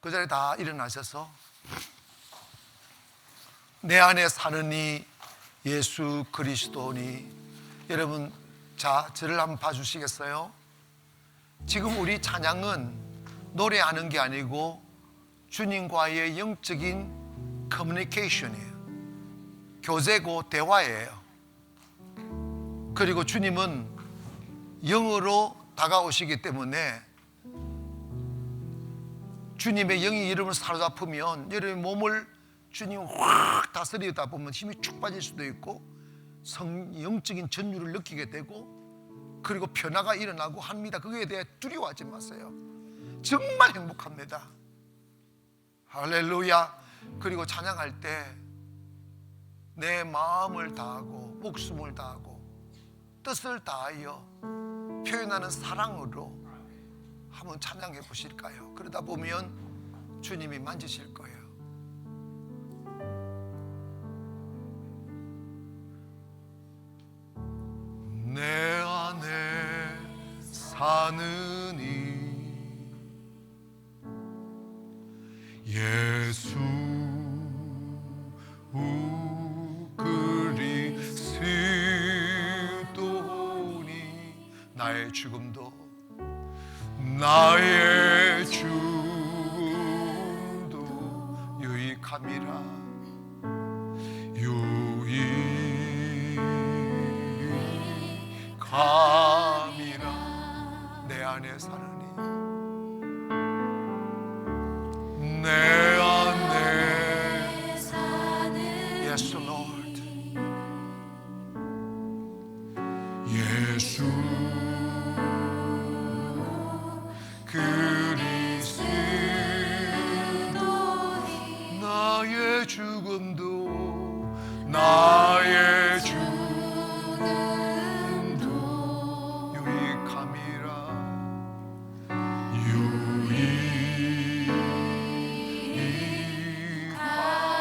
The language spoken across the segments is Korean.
그 자리에 다 일어나셔서 내 안에 사느니 예수 그리스도니. 여러분, 자, 저를 한번 봐주시겠어요? 지금 우리 찬양은 노래하는 게 아니고 주님과의 영적인 커뮤니케이션이에요. 교제고 대화예요. 그리고 주님은 영으로 다가오시기 때문에 주님의 영이 여러분을 사로잡으면 여러분의 몸을 주님 확 다스리다 보면 힘이 축 빠질 수도 있고 영적인 전율을 느끼게 되고 그리고 변화가 일어나고 합니다. 그거에 대해 두려워하지 마세요. 정말 행복합니다. 할렐루야. 그리고 찬양할 때 내 마음을 다하고 목숨을 다하고 뜻을 다하여 표현하는 사랑으로 한번 찬양해 보실까요? 그러다 보면 주님이 만지실 거예요. 내 안에 사느니 예수 그리스도니. 나의 죽음도 나의 죽음도 유익함이라. 유익함이라. 내 안에 사느니 내 안에 사느니. Yes, Lord. 예수 그리스도니. 나의 죽음도 나의 죽음도 유익함이라.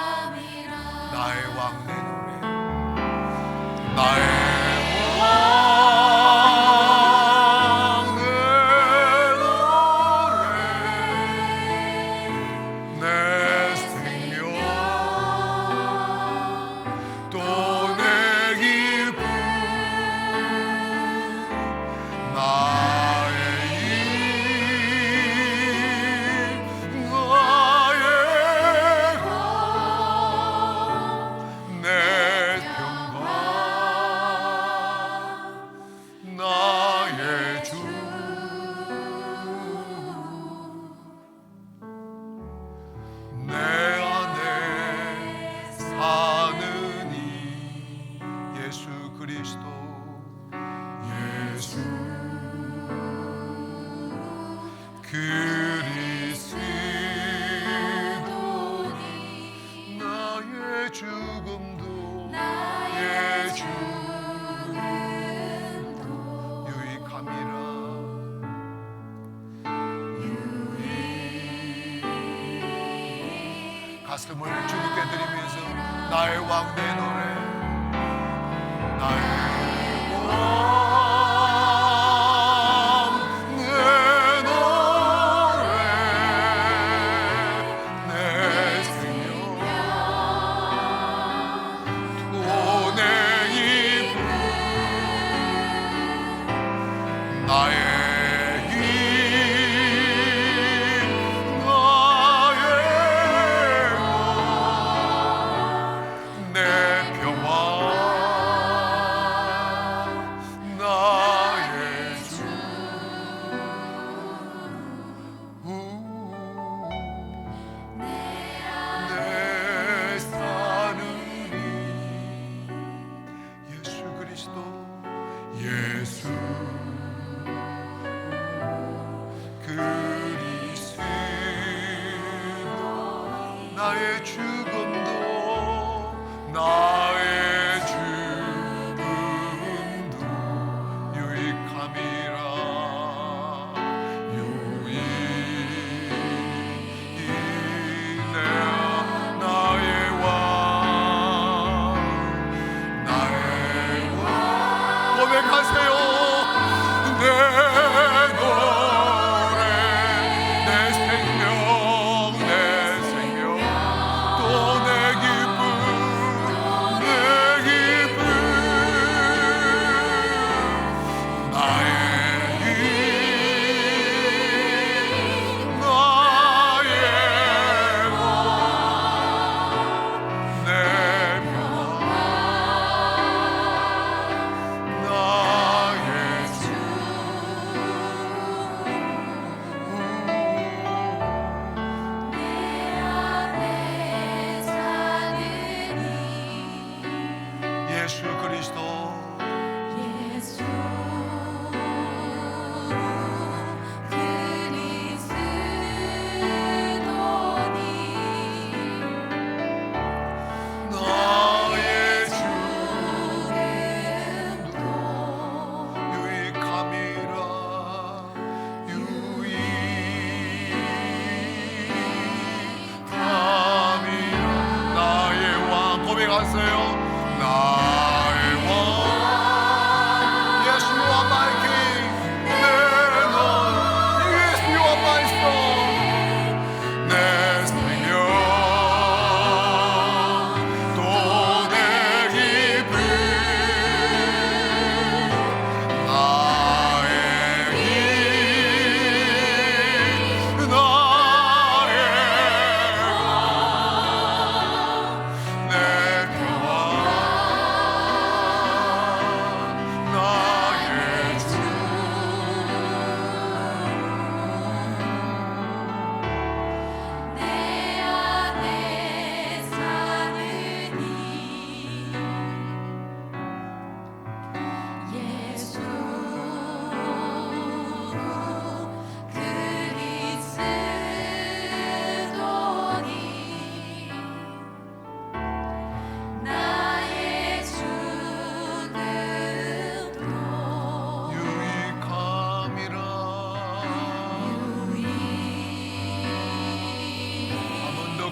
유익함이라. 나의 왕 내 노래. 나의 그리스도니. 나의 죽음도 나의 죽음도 유익함이라. 가슴을 주님께 드리면서 나의 왕 내 노래. 나의 왕 나의 죽음도 나의 죽음도 유익함이라. 나의 왕 나의 왕. 고백하세요. 내 노래 내 생명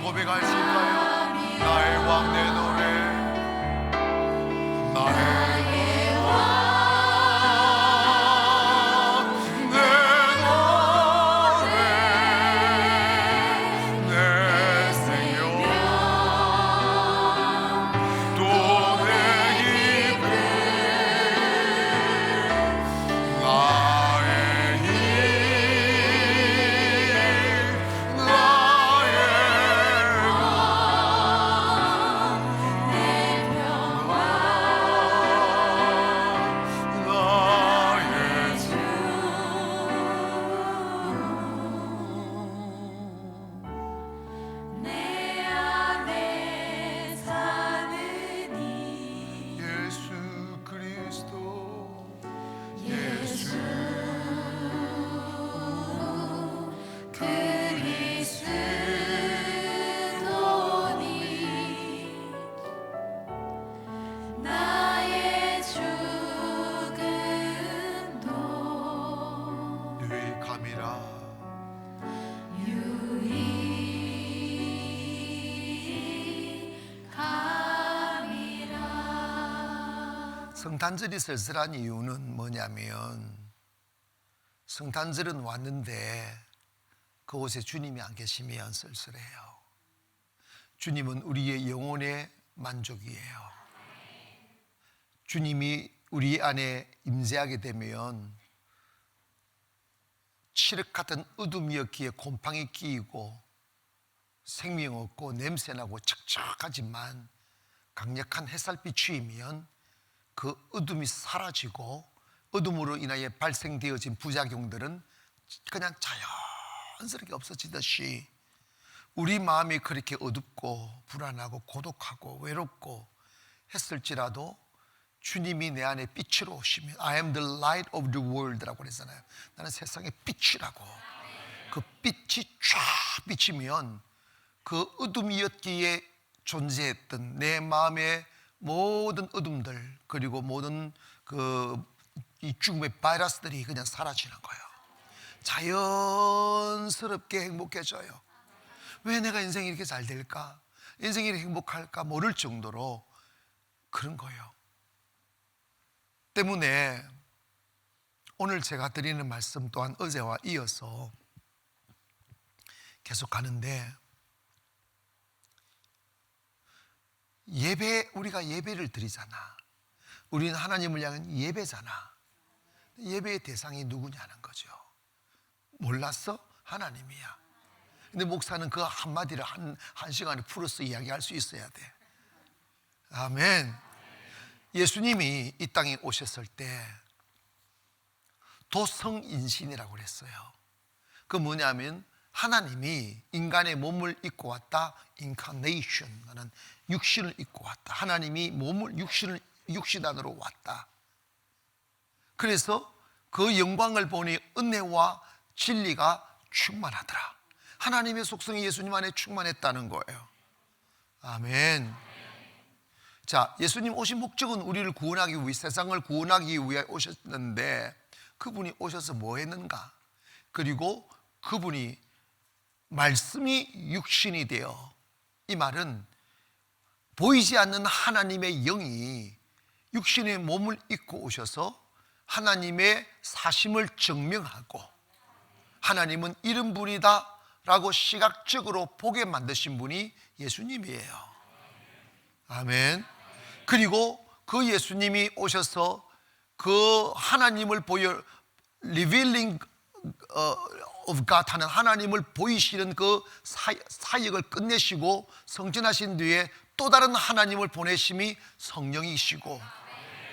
고백할 수 있을까요? 나의 왕 내 노래, 나의 왕 내 노래, 내 생명 또 내 힘을, 나의 힘, 나의 예수 그리스도, 예수 나의 죽음도 유익함이라. 유익함이라. 성탄절이 쓸쓸한 이유는 뭐냐면, 성탄절은 왔는데 그곳에 주님이 안 계시면 쓸쓸해요. 주님은 우리의 영혼의 만족이에요. 주님이 우리 안에 임재하게 되면 칠흑 같은 어둠이었기에 곰팡이 끼이고 생명 없고 냄새나고 척척하지만, 강력한 햇살빛이면 그 어둠이 사라지고 어둠으로 인하여 발생되어진 부작용들은 그냥 자연스럽게 없어지듯이, 우리 마음이 그렇게 어둡고 불안하고 고독하고 외롭고 했을지라도 주님이 내 안에 빛으로 오시면, I am the light of the world 라고 그랬잖아요. 나는 세상의 빛이라고. 그 빛이 쫙 비치면 그 어둠이었기에 존재했던 내 마음의 모든 어둠들, 그리고 모든 이 죽음의 바이러스들이 그냥 사라지는 거예요. 자연스럽게 행복해져요. 왜 내가 인생이 이렇게 잘 될까? 인생이 이렇게 행복할까? 모를 정도로 그런 거예요. 때문에 오늘 제가 드리는 말씀 또한 어제와 이어서 계속 가는데, 우리가 예배를 드리잖아. 우리는 하나님을 향한 예배잖아. 예배의 대상이 누구냐는 거죠. 몰랐어? 하나님이야. 근데 목사는 그 한마디를 한 시간에 풀어서 이야기할 수 있어야 돼. 아멘. 예수님이 이 땅에 오셨을 때 도성인신이라고 그랬어요. 그 뭐냐면 하나님이 인간의 몸을 입고 왔다. 인카네이션, 하는 육신을 입고 왔다. 하나님이 육신 안으로 왔다. 그래서 그 영광을 보니 은혜와 진리가 충만하더라. 하나님의 속성이 예수님 안에 충만했다는 거예요. 아멘. 자, 예수님 오신 목적은 우리를 구원하기 위해, 세상을 구원하기 위해 오셨는데, 그분이 오셔서 뭐 했는가? 그리고 그분이 말씀이 육신이 되어, 이 말은 보이지 않는 하나님의 영이 육신의 몸을 입고 오셔서 하나님의 사심을 증명하고, 하나님은 이런 분이다 라고 시각적으로 보게 만드신 분이 예수님이에요. 아멘. 그리고 그 예수님이 오셔서 그 하나님을 revealing of God 하는 하나님을 보이시는 그 사역을 끝내시고 성전하신 뒤에 또 다른 하나님을 보내심이 성령이시고,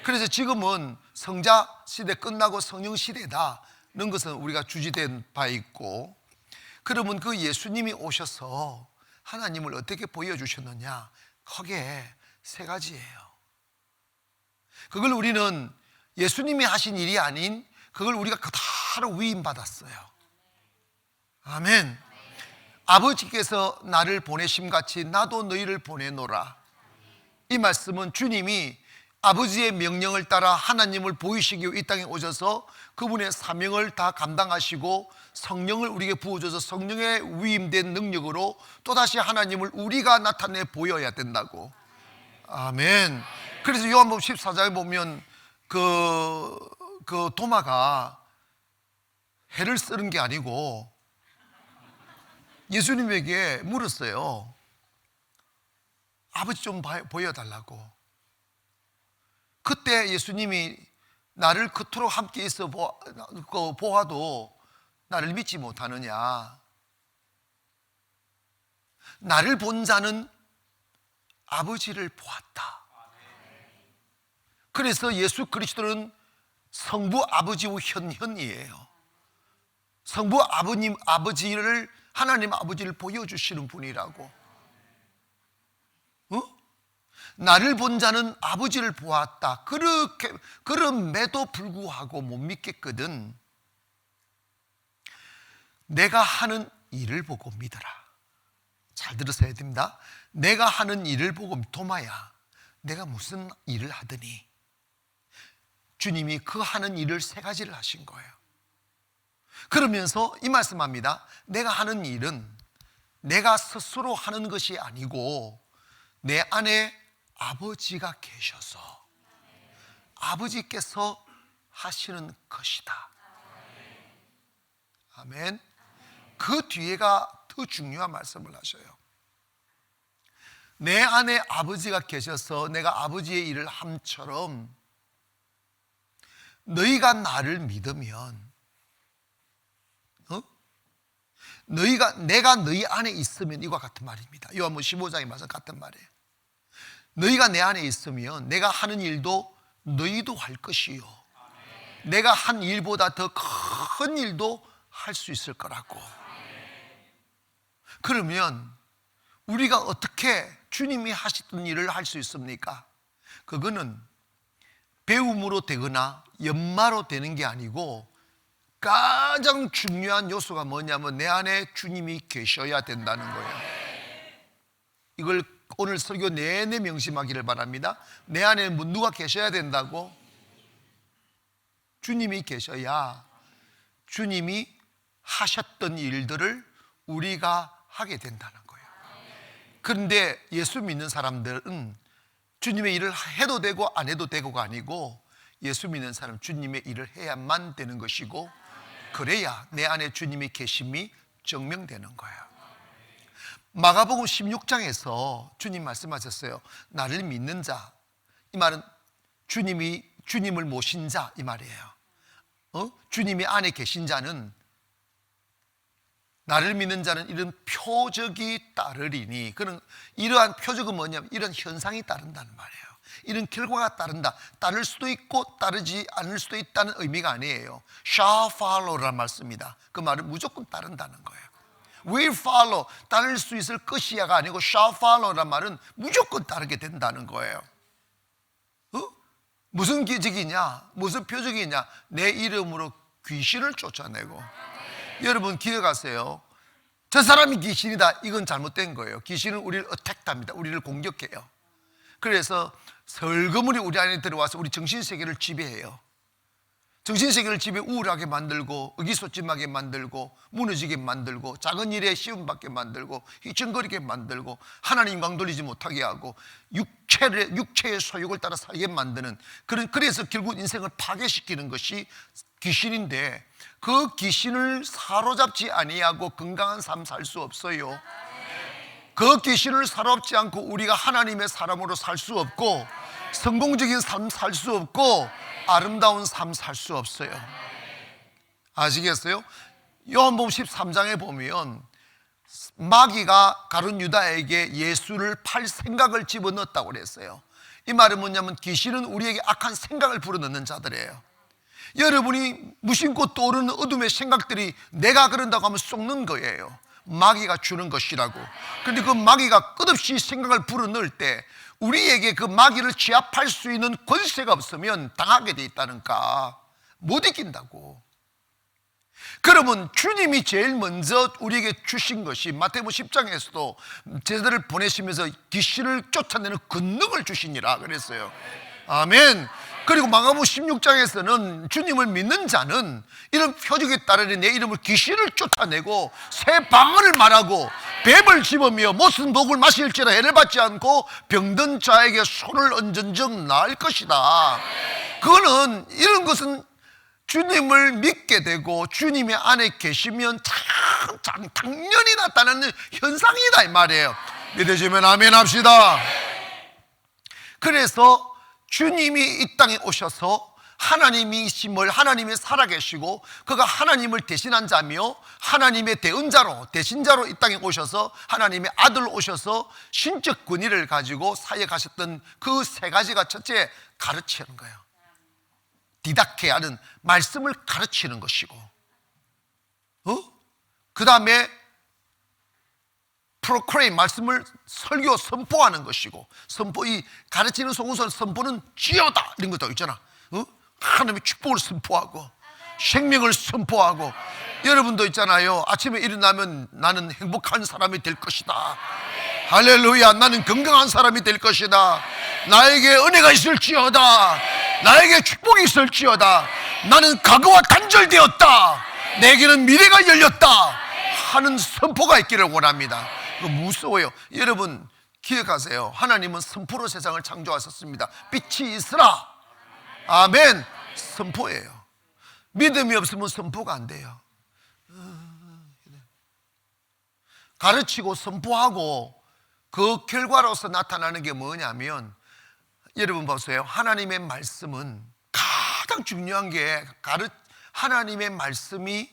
그래서 지금은 성자 시대 끝나고 성령 시대다는 것은 우리가 주지된 바 있고, 그러면 그 예수님이 오셔서 하나님을 어떻게 보여주셨느냐? 크게 세 가지예요. 그걸 우리는 예수님이 하신 일이 아닌, 그걸 우리가 그대로 위임받았어요. 아멘. 아버지께서 나를 보내심같이 나도 너희를 보내노라. 이 말씀은 주님이 아버지의 명령을 따라 하나님을 보이시기 위해 이 땅에 오셔서 그분의 사명을 다 감당하시고 성령을 우리에게 부어줘서 성령의 위임된 능력으로 또다시 하나님을 우리가 나타내 보여야 된다고. 아멘. 그래서 요한복음 14장에 보면 그 도마가 해를 쓰는 게 아니고 예수님에게 물었어요. 아버지 좀 보여달라고. 그때 예수님이 나를 그토록 함께 있어 보아도 나를 믿지 못하느냐. 나를 본 자는 아버지를 보았다. 그래서 예수 그리스도는 성부 아버지와 현현이에요. 성부 아버지를 하나님 아버지를 보여주시는 분이라고. 나를 본 자는 아버지를 보았다. 그럼에도 불구하고 못 믿겠거든. 내가 하는 일을 보고 믿어라. 잘 들으셔야 됩니다. 내가 하는 일을 보고, 도마야, 내가 무슨 일을 하더니? 주님이 그 하는 일을 세 가지를 하신 거예요. 그러면서 이 말씀합니다. 내가 하는 일은 내가 스스로 하는 것이 아니고 내 안에 아버지가 계셔서 아버지께서 하시는 것이다. 아멘. 그 뒤에가 더 중요한 말씀을 하셔요. 내 안에 아버지가 계셔서 내가 아버지의 일을 함처럼 너희가 나를 믿으면, 내가 너희 안에 있으면, 이와 같은 말입니다. 요한복음 15장의 말씀 같은 말이에요. 너희가 내 안에 있으면 내가 하는 일도 너희도 할 것이요, 내가 한 일보다 더 큰 일도 할 수 있을 거라고. 그러면 우리가 어떻게 주님이 하시던 일을 할 수 있습니까? 그거는 배움으로 되거나 연마로 되는 게 아니고 가장 중요한 요소가 뭐냐면 내 안에 주님이 계셔야 된다는 거예요. 이걸 오늘 설교 내내 명심하기를 바랍니다. 내 안에 누가 계셔야 된다고? 주님이 계셔야 주님이 하셨던 일들을 우리가 하게 된다는 거예요. 그런데 예수 믿는 사람들은 주님의 일을 해도 되고 안 해도 되고가 아니고, 예수 믿는 사람은 주님의 일을 해야만 되는 것이고, 그래야 내 안에 주님이 계심이 증명되는 거예요. 마가복음 16장에서 주님 말씀하셨어요. 나를 믿는 자, 이 말은 주님을 모신 자, 이 말이에요. 주님이 안에 계신 자는, 나를 믿는 자는 이런 표적이 따르리니, 그런 이러한 표적은 뭐냐면 이런 현상이 따른다는 말이에요. 이런 결과가 따른다. 따를 수도 있고 따르지 않을 수도 있다는 의미가 아니에요. shall follow라는 말씀입니다. 그 말은 무조건 따른다는 거예요. will follow, 따를 수 있을 것이야가 아니고 shall follow라는 말은 무조건 따르게 된다는 거예요. 무슨 기적이냐, 무슨 표적이냐? 내 이름으로 귀신을 쫓아내고. 여러분 기억하세요. 저 사람이 귀신이다, 이건 잘못된 거예요. 귀신은 우리를 어택합니다. 우리를 공격해요. 그래서 설거물이 우리 안에 들어와서 우리 정신세계를 지배해요. 정신세계를 지배 우울하게 만들고, 의기소침하게 만들고, 무너지게 만들고, 작은 일에 시험받게 만들고, 휘청거리게 만들고, 하나님 영광 돌리지 못하게 하고, 육체의 소욕을 따라 살게 만드는, 그래서 결국 인생을 파괴시키는 것이 귀신인데, 그 귀신을 사로잡지 아니하고 건강한 삶 살 수 없어요. 그 귀신을 사로잡지 않고 우리가 하나님의 사람으로 살 수 없고, 성공적인 삶 살 수 없고, 아름다운 삶 살 수 없어요. 아시겠어요? 요한복음 13장에 보면 마귀가 가룟 유다에게 예수를 팔 생각을 집어넣었다고 그랬어요. 이 말은 뭐냐면 귀신은 우리에게 악한 생각을 불어넣는 자들이에요. 여러분이 무심코 떠오르는 어둠의 생각들이 내가 그런다고 하면 속는 거예요. 마귀가 주는 것이라고. 그런데 그 마귀가 끝없이 생각을 불어넣을 때 우리에게 그 마귀를 제압할 수 있는 권세가 없으면 당하게 돼 있다니까. 못 이긴다고. 그러면 주님이 제일 먼저 우리에게 주신 것이 마태복음 10장에서도 제자들을 보내시면서 귀신을 쫓아내는 권능을 주시니라 그랬어요. 아멘. 그리고 마가복음 16장에서는 주님을 믿는 자는 이런 표적에 따르는 내 이름을 귀신을 쫓아내고 새 방언을 말하고 뱀을 집으며 못쓴 독을 마실지라 해를 받지 않고 병든 자에게 손을 얹은 적 나을 것이다. 그거는 이런 것은 주님을 믿게 되고 주님의 안에 계시면 당연히 나타나는 현상이다 이 말이에요. 믿으시면 아멘 합시다. 그래서 주님이 이 땅에 오셔서 하나님이심을, 하나님이 살아계시고 그가 하나님을 대신한 자며 하나님의 대언자로, 대신자로 이 땅에 오셔서 하나님의 아들 오셔서 신적 권위를 가지고 사역하셨던 그 세 가지가 첫째, 가르치는 거예요. 디닥케 하는 말씀을 가르치는 것이고, 그 다음에 프로크레임, 말씀을 설교, 선포하는 것이고, 선포, 이 가르치는 속에서 선포는 지어다 이런 것도 있잖아. 하나님의 축복을 선포하고 생명을 선포하고. 여러분도 있잖아요. 아침에 일어나면 나는 행복한 사람이 될 것이다. 할렐루야. 나는 건강한 사람이 될 것이다. 나에게 은혜가 있을지어다. 나에게 축복이 있을지어다. 나는 과거와 단절되었다. 내게는 미래가 열렸다 하는 선포가 있기를 원합니다. 그거 무서워요. 여러분 기억하세요. 하나님은 선포로 세상을 창조하셨습니다. 빛이 있으라. 아멘. 선포예요. 믿음이 없으면 선포가 안 돼요. 가르치고 선포하고 그 결과로서 나타나는 게 뭐냐면, 여러분 보세요. 하나님의 말씀은 가장 중요한 게 하나님의 말씀이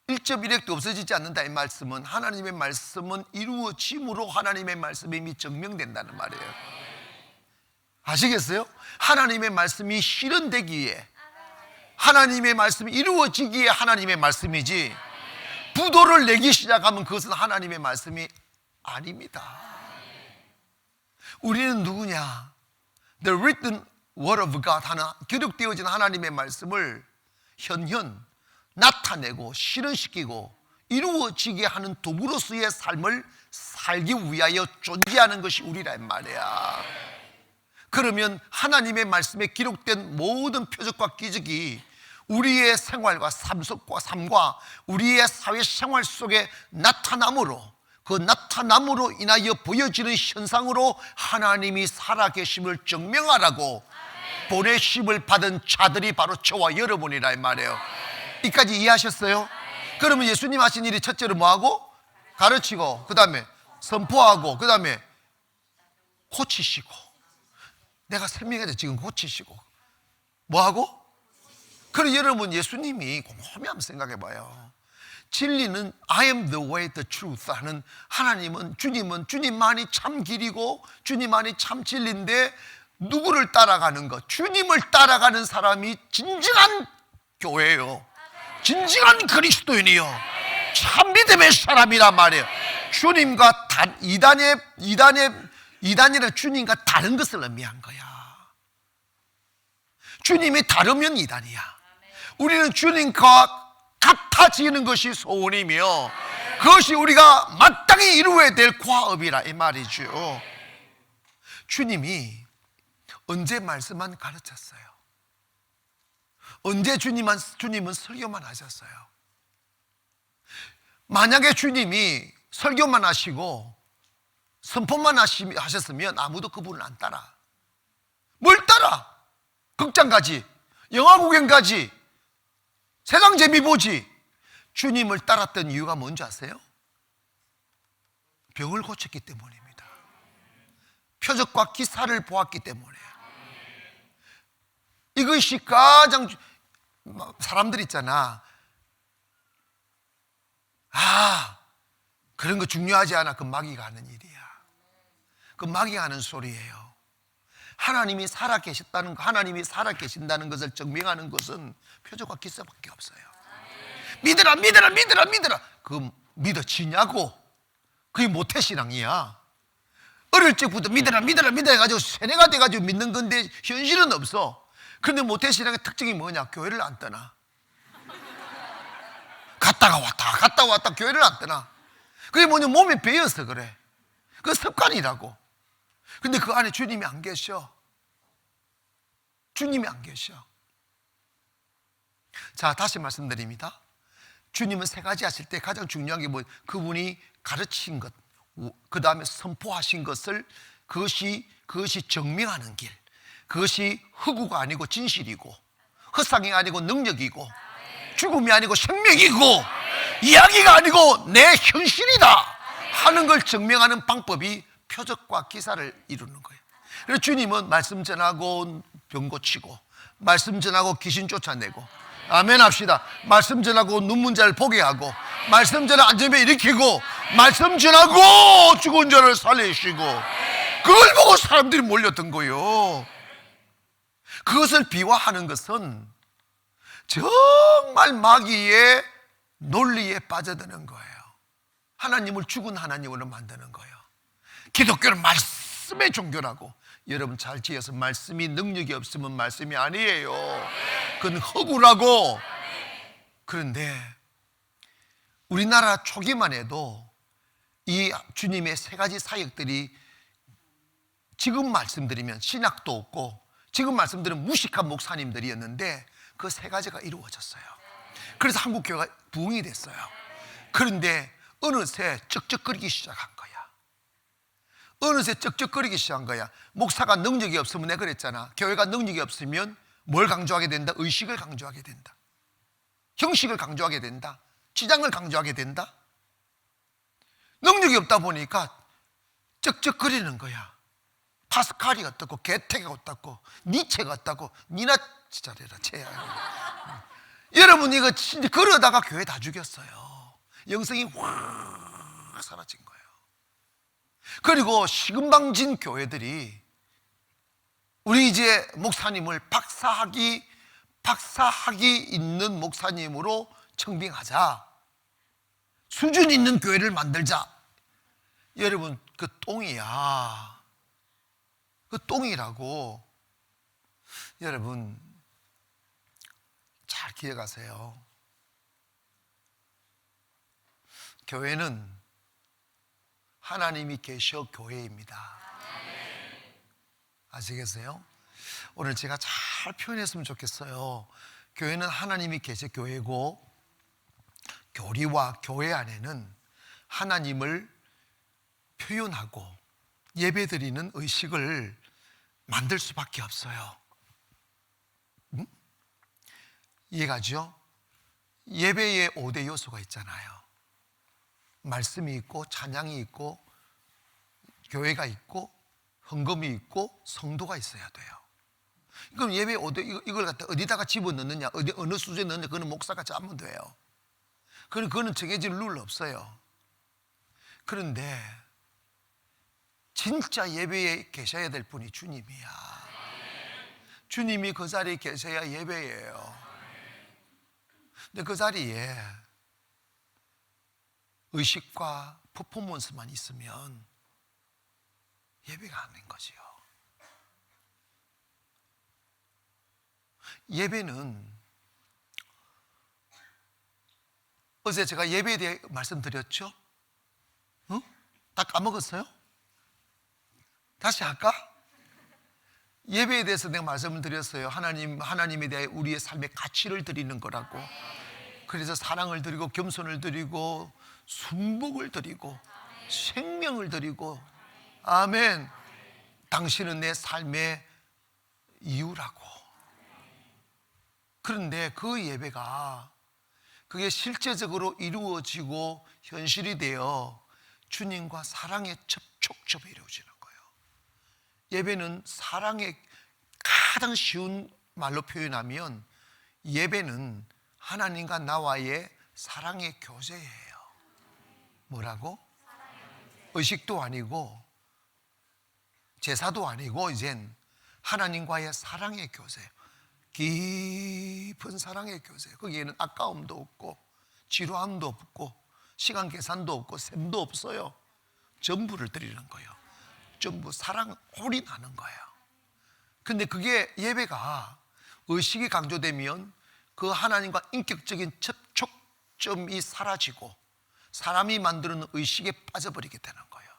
1.1핵도 없어지지 않는다. 이 말씀은, 하나님의 말씀은 이루어짐으로 하나님의 말씀이 이미 증명된다는 말이에요. 아시겠어요? 하나님의 말씀이 실현되기에, 하나님의 말씀이 이루어지기에 하나님의 말씀이지, 부도를 내기 시작하면 그것은 하나님의 말씀이 아닙니다. 우리는 누구냐? The written word of God, 하나 기록되어진 하나님의 말씀을 현현 나타내고 실현시키고 이루어지게 하는 도구로서의 삶을 살기 위하여 존재하는 것이 우리란 말이야. 그러면 하나님의 말씀에 기록된 모든 표적과 기적이 우리의 생활과 삶과 우리의 사회생활 속에 나타남으로, 그 나타남으로 인하여 보여지는 현상으로 하나님이 살아계심을 증명하라고 보내심을 받은 자들이 바로 저와 여러분이라 이 말이에요. 이까지 이해하셨어요? 그러면 예수님 하신 일이 첫째로 뭐하고? 가르치고, 그 다음에 선포하고, 그 다음에 고치시고. 내가 설명해서 지금 고치시고 뭐하고? 그럼 여러분 예수님이 곰곰이 한번 생각해 봐요. 진리는 I am the way, the truth 하는 하나님은, 주님만이 참 길이고 주님만이 참 진리인데 누구를 따라가는 것? 주님을 따라가는 사람이 진정한 교회예요. 진정한 그리스도인이요. 참 믿음의 사람이란 말이에요. 주님과 이단이란 주님과 다른 것을 의미한 거야. 주님이 다르면 이단이야. 우리는 주님과 같아지는 것이 소원이며 그것이 우리가 마땅히 이루어야 될 과업이라 이 말이죠. 주님이 언제 말씀만 가르쳤어요? 언제 주님은 설교만 하셨어요? 만약에 주님이 설교만 하시고 선포만 하셨으면 아무도 그분을 안 따라. 뭘 따라? 극장 가지, 영화 구경 가지, 세상 재미 보지. 주님을 따랐던 이유가 뭔지 아세요? 병을 고쳤기 때문입니다. 표적과 기사를 보았기 때문에. 이것이 가장, 사람들 있잖아, 그런 거 중요하지 않아. 그 마귀가 하는 일이야. 그 마귀가 하는 소리예요. 하나님이 살아계셨다는 거, 하나님이 살아계신다는 것을 증명하는 것은 표적과 기사밖에 없어요. 믿으라. 그거 믿어지냐고? 그게 모태신앙이야. 어릴 적부터 믿으라 해가지고 세뇌가 돼가지고 믿는 건데 현실은 없어. 그런데 모태신앙의 특징이 뭐냐? 교회를 안 떠나. 갔다가 왔다 교회를 안 떠나. 그게 뭐냐? 몸에 배어서 그래. 그 습관이라고. 근데 그 안에 주님이 안 계셔. 주님이 안 계셔. 자, 다시 말씀드립니다. 주님은 세 가지 하실 때 가장 중요한 게 뭐, 그분이 가르친 것, 그 다음에 선포하신 것을 그것이 증명하는 길, 그것이 허구가 아니고 진실이고, 허상이 아니고 능력이고, 죽음이 아니고 생명이고, 이야기가 아니고 내 현실이다 하는 걸 증명하는 방법이 표적과 기사를 이루는 거예요. 그래서 주님은 말씀 전하고 병 고치고, 말씀 전하고 귀신 쫓아내고, 아멘 합시다. 말씀 전하고 눈문 자를 보게 하고, 말씀 전하고 안전병 일으키고, 말씀 전하고 죽은 자를 살리시고, 그걸 보고 사람들이 몰렸던 거예요. 그것을 비화하는 것은 정말 마귀의 논리에 빠져드는 거예요. 하나님을 죽은 하나님으로 만드는 거예요. 기독교는 말씀의 종교라고. 여러분 잘 지어서, 말씀이 능력이 없으면 말씀이 아니에요. 그건 허구라고. 그런데 우리나라 초기만 해도 이 주님의 세 가지 사역들이 지금 말씀드리면 신학도 없고, 지금 말씀드리면 무식한 목사님들이었는데 그 세 가지가 이루어졌어요. 그래서 한국교회가 부흥이 됐어요. 그런데 어느새 쩍쩍거리기 시작한 거야. 어느새 쩍쩍거리기 시작한 거야. 목사가 능력이 없으면, 내가 그랬잖아. 교회가 능력이 없으면 뭘 강조하게 된다? 의식을 강조하게 된다. 형식을 강조하게 된다. 치장을 강조하게 된다. 능력이 없다 보니까 쩍쩍거리는 거야. 파스칼이 어떻고, 게테가 어떻고, 니체가 어떻고, 니나 잘해라, 쟤야. 여러분, 이거 진짜 그러다가 교회 다 죽였어요. 영성이 확 사라진 거예요. 그리고 시금방진 교회들이 우리 이제 목사님을 박사학위 있는 목사님으로 청빙하자, 수준 있는 교회를 만들자. 여러분, 그 똥이야. 그 똥이라고. 여러분 잘 기억하세요. 교회는 하나님이 계셔 교회입니다. 아시겠어요? 오늘 제가 잘 표현했으면 좋겠어요. 교회는 하나님이 계셔 교회고, 교리와 교회 안에는 하나님을 표현하고 예배드리는 의식을 만들 수밖에 없어요. 이해가죠? 예배에 5대 요소가 있잖아요. 말씀이 있고, 찬양이 있고, 교회가 있고, 헌금이 있고, 성도가 있어야 돼요. 그럼 예배 5대, 이걸 갖다 어디다가 집어넣느냐, 어느 수준에 넣느냐, 그거는 목사가 짜면 돼요. 그거는 정해진 룰 없어요. 그런데 진짜 예배에 계셔야 될 분이 주님이야. 주님이 그 자리에 계셔야 예배예요. 근데 그 자리에 의식과 퍼포먼스만 있으면 예배가 아닌 거지요. 예배는, 어제 제가 예배에 대해 말씀드렸죠? 응? 다 까먹었어요? 다시 할까? 예배에 대해서 내가 말씀을 드렸어요. 하나님에 대해 우리의 삶의 가치를 드리는 거라고. 그래서 사랑을 드리고, 겸손을 드리고, 순복을 드리고, 생명을 드리고, 아멘. 당신은 내 삶의 이유라고. 그런데 그 예배가, 그게 실제적으로 이루어지고 현실이 되어 주님과 사랑의 접촉점이 이루어지는 거예요. 예배는 사랑의, 가장 쉬운 말로 표현하면 예배는 하나님과 나와의 사랑의 교제예요. 뭐라고? 의식도 아니고 제사도 아니고, 이젠 하나님과의 사랑의 교제, 깊은 사랑의 교제. 거기에는 아까움도 없고 지루함도 없고 시간 계산도 없고 셈도 없어요. 전부를 드리는 거예요. 전부 사랑 올인하는 거예요. 근데 그게, 예배가 의식이 강조되면 그 하나님과 인격적인 접촉점이 사라지고 사람이 만드는 의식에 빠져버리게 되는 거예요.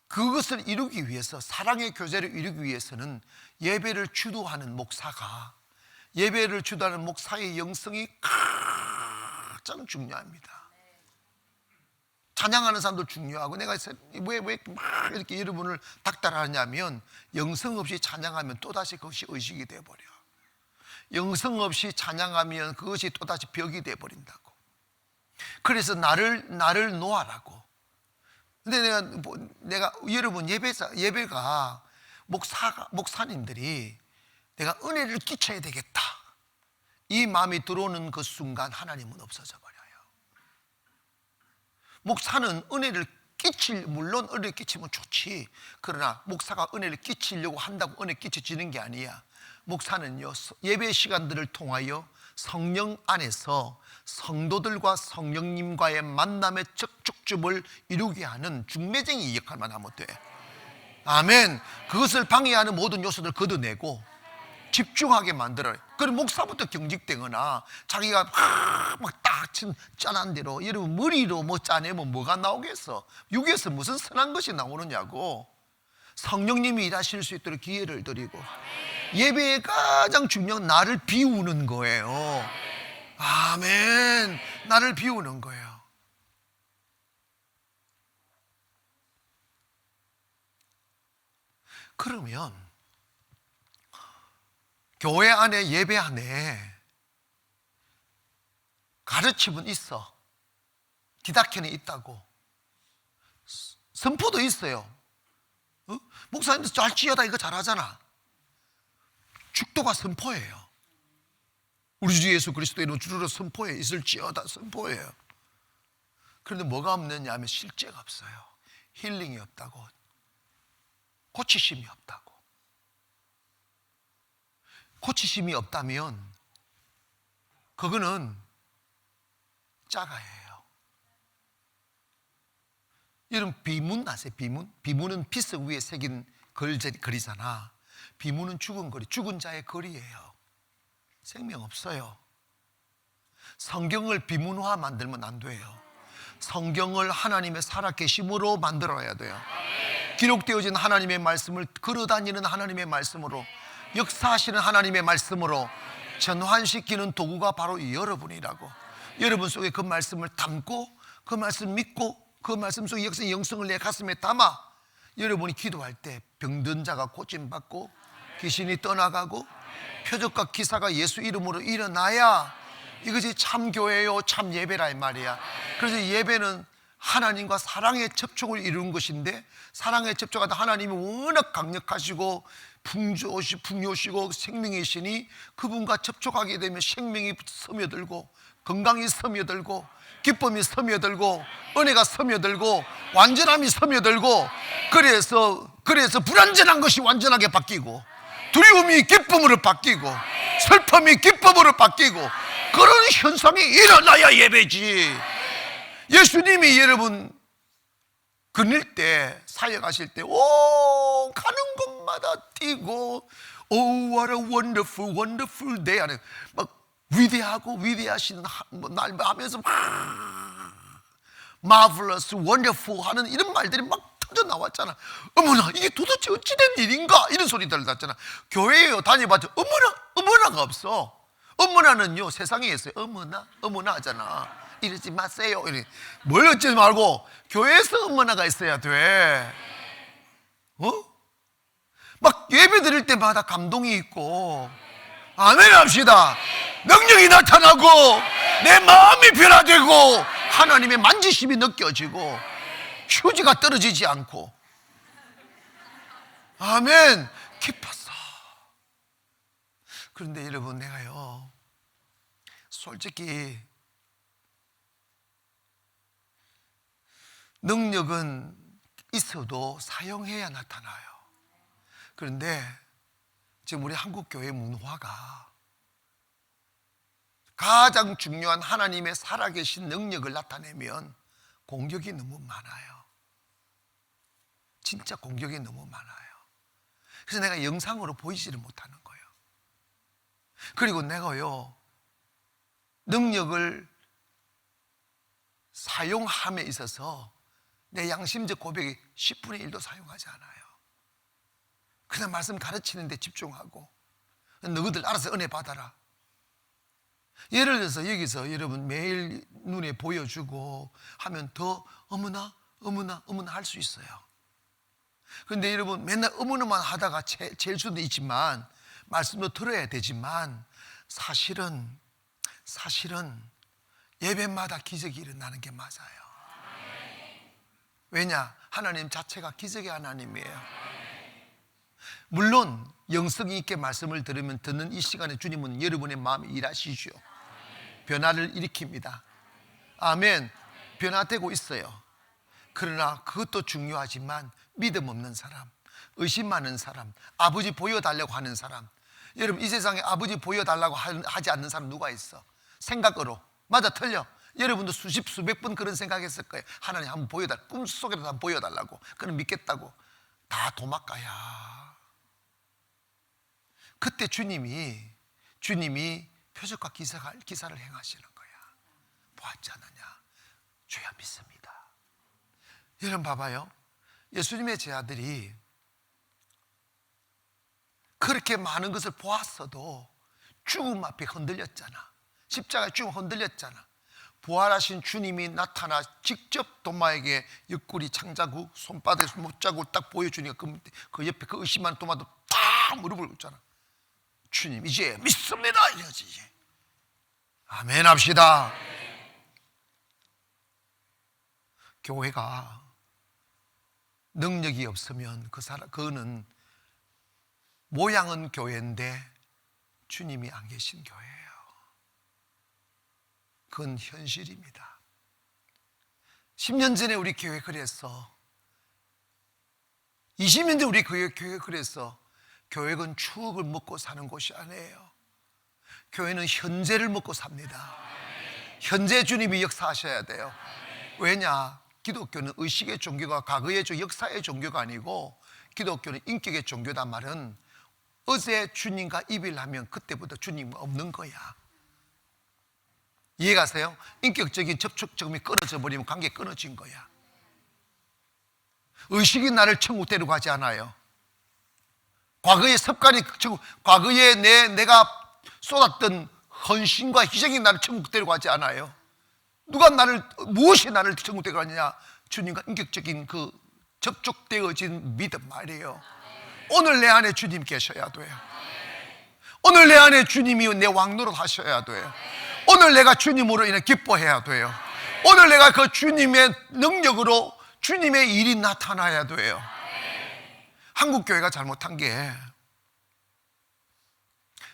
그것을 이루기 위해서, 사랑의 교제를 이루기 위해서는 예배를 주도하는 목사가, 예배를 주도하는 목사의 영성이 가장 중요합니다. 찬양하는 사람도 중요하고, 내가 왜 막 이렇게 여러분을 닥달하냐면, 영성 없이 찬양하면 또다시 그것이 의식이 되어버려. 영성 없이 찬양하면 그것이 또다시 벽이 되어버린다고. 그래서 나를 놓아라고. 근데 내가 여러분 예배가 목사님들이 내가 은혜를 끼쳐야 되겠다, 이 마음이 들어오는 그 순간 하나님은 없어져 버려요. 목사는 은혜를 물론 은혜를 끼치면 좋지, 그러나 목사가 은혜를 끼치려고 한다고 은혜 끼쳐지는 게 아니야. 목사는요, 예배 시간들을 통하여 성령 안에서 성도들과 성령님과의 만남의 접촉점을 이루게 하는 중매쟁이 역할만 하면 돼. 아멘. 그것을 방해하는 모든 요소들을 걷어내고 집중하게 만들어요. 그럼 목사부터 경직되거나 자기가 막 딱 짠한 대로, 여러분 머리로 뭐 짜내면 뭐가 나오겠어? 육에서 무슨 선한 것이 나오느냐고. 성령님이 일하실 수 있도록 기회를 드리고, 예배의 가장 중요한 나를 비우는 거예요. 아멘. 나를 비우는 거예요. 그러면 교회 안에, 예배 안에 가르침은 있어. 디다케는 있다고. 선포도 있어요. 목사님도 잘 지어다 이거 잘하잖아. 축도가 선포예요. 우리 주 예수 그리스도의 이름 주로 선포해 있을지어다 선포해요. 그런데 뭐가 없느냐 하면 실제가 없어요. 힐링이 없다고, 고치심이 없다고. 고치심이 없다면 그거는 짜가예요. 여러분 비문 아세요? 비문은 피석 위에 새긴 글이잖아. 비문은 죽은 글이, 죽은 자의 글이에요. 생명 없어요. 성경을 비문화 만들면 안 돼요. 성경을 하나님의 살아계심으로 만들어야 돼요. 기록되어진 하나님의 말씀을, 걸어다니는 하나님의 말씀으로, 역사하시는 하나님의 말씀으로 전환시키는 도구가 바로 여러분이라고. 여러분 속에 그 말씀을 담고, 그 말씀 믿고, 그 말씀 속에 역사의 영성을 내 가슴에 담아 여러분이 기도할 때 병든 자가 고침받고 귀신이 떠나가고 표적과 기사가 예수 이름으로 일어나야 이것이 참 교회요, 참 예배라 이 말이야. 그래서 예배는 하나님과 사랑의 접촉을 이루는 것인데, 사랑의 접촉하다 하나님이 워낙 강력하시고 풍요시고 생명이시니 그분과 접촉하게 되면 생명이 스며들고 건강이 스며들고 기쁨이 스며들고 은혜가 스며들고 완전함이 스며들고, 그래서 불완전한 것이 완전하게 바뀌고, 두려움이 기쁨으로 바뀌고, 슬픔이 기쁨으로 바뀌고, 그런 현상이 일어나야 예배지. 예수님이 여러분 그늘 때, 사역하실 때, 가는 곳마다 뛰고, what a wonderful, wonderful day 하는, 막 위대하고 위대하신 날 하면서 막 marvelous, wonderful 하는 이런 말들이 막 터져 나왔잖아. 어머나, 이게 도대체 어찌된 일인가? 이런 소리들 났잖아. 교회에 다녀봤자 어머나가 없어. 어머나는요, 세상에 있어요. 어머나 하잖아. 이러지 마세요. 뭘 어찌지 말고 교회에서 어머나가 있어야 돼. 막 예배 드릴 때마다 감동이 있고, 아멘 합시다. 능력이 나타나고 내 마음이 변화되고 하나님의 만지심이 느껴지고 휴지가 떨어지지 않고, 아멘. 기뻤어. 그런데 여러분, 내가요 솔직히 능력은 있어도 사용해야 나타나요. 그런데 지금 우리 한국교회 문화가 가장 중요한 하나님의 살아계신 능력을 나타내면 공격이 너무 많아요. 진짜 공격이 너무 많아요. 그래서 내가 영상으로 보이지를 못하는 거예요. 그리고 내가요, 능력을 사용함에 있어서 내 양심적 고백이 10분의 1도 사용하지 않아요. 그냥 말씀 가르치는 데 집중하고 너희들 알아서 은혜 받아라. 예를 들어서 여기서 여러분 매일 눈에 보여주고 하면 더 어머나 할 수 있어요. 그런데 여러분 맨날 어머나만 하다가 질 수도 있지만 말씀도 들어야 되지만 사실은 예배마다 기적이 일어나는 게 맞아요. 왜냐? 하나님 자체가 기적의 하나님이에요. 물론 영성이 있게 말씀을 들으면 듣는 이 시간에 주님은 여러분의 마음에 일하시죠. 변화를 일으킵니다. 아멘. 변화되고 있어요. 그러나 그것도 중요하지만 믿음 없는 사람, 의심 많은 사람, 아버지 보여달라고 하는 사람, 여러분 이 세상에 아버지 보여달라고 하지 않는 사람 누가 있어? 생각으로. 맞아 틀려. 여러분도 수백 번 그런 생각했을 거예요. 하나님 한번 보여달라, 꿈속에도 한번 보여달라고. 그럼 믿겠다고. 다 도망가야. 그때 주님이 표적과 기사를 행하시는 거야. 보았지 않느냐? 주야 믿습니다. 여러분 봐봐요. 예수님의 제자들이 그렇게 많은 것을 보았어도 죽음 앞에 흔들렸잖아. 십자가에 죽음 흔들렸잖아. 부활하신 주님이 나타나 직접 도마에게 옆구리 창자국 손바닥에 못자국을 딱 보여주니까 그 옆에 그 의심한 도마도 딱 무릎을 꿇잖아. 주님 이제 믿습니다 이러지 이제. 아멘 합시다. 교회가 능력이 없으면 그거는 모양은 교회인데 주님이 안 계신 교회예요. 그건 현실입니다. 10년 전에 우리 교회 그랬어. 20년 전에 우리 교회 그랬어. 교회는 추억을 먹고 사는 곳이 아니에요. 교회는 현재를 먹고 삽니다. 현재 주님이 역사하셔야 돼요. 왜냐? 기독교는 의식의 종교가 과거의 역사의 종교가 아니고 기독교는 인격의 종교다 말은 어제 주님과 이별하면 그때부터 주님 없는 거야. 이해가세요? 인격적인 접촉점이 끊어져 버리면 관계 끊어진 거야. 의식이 나를 천국 데려가지 않아요. 과거의 습관이 과거에 내가 쏟았던 헌신과 희생이 나를 천국 데려가지 않아요. 무엇이 나를 천국 데려가느냐? 주님과 인격적인 그 접촉되어진 믿음 말이에요. 오늘 내 안에 주님 계셔야 돼요. 오늘 내 안에 주님이 내 왕노릇 하셔야 돼요. 오늘 내가 주님으로 인해 기뻐해야 돼요. 오늘 내가 그 주님의 능력으로 주님의 일이 나타나야 돼요. 한국 교회가 잘못한 게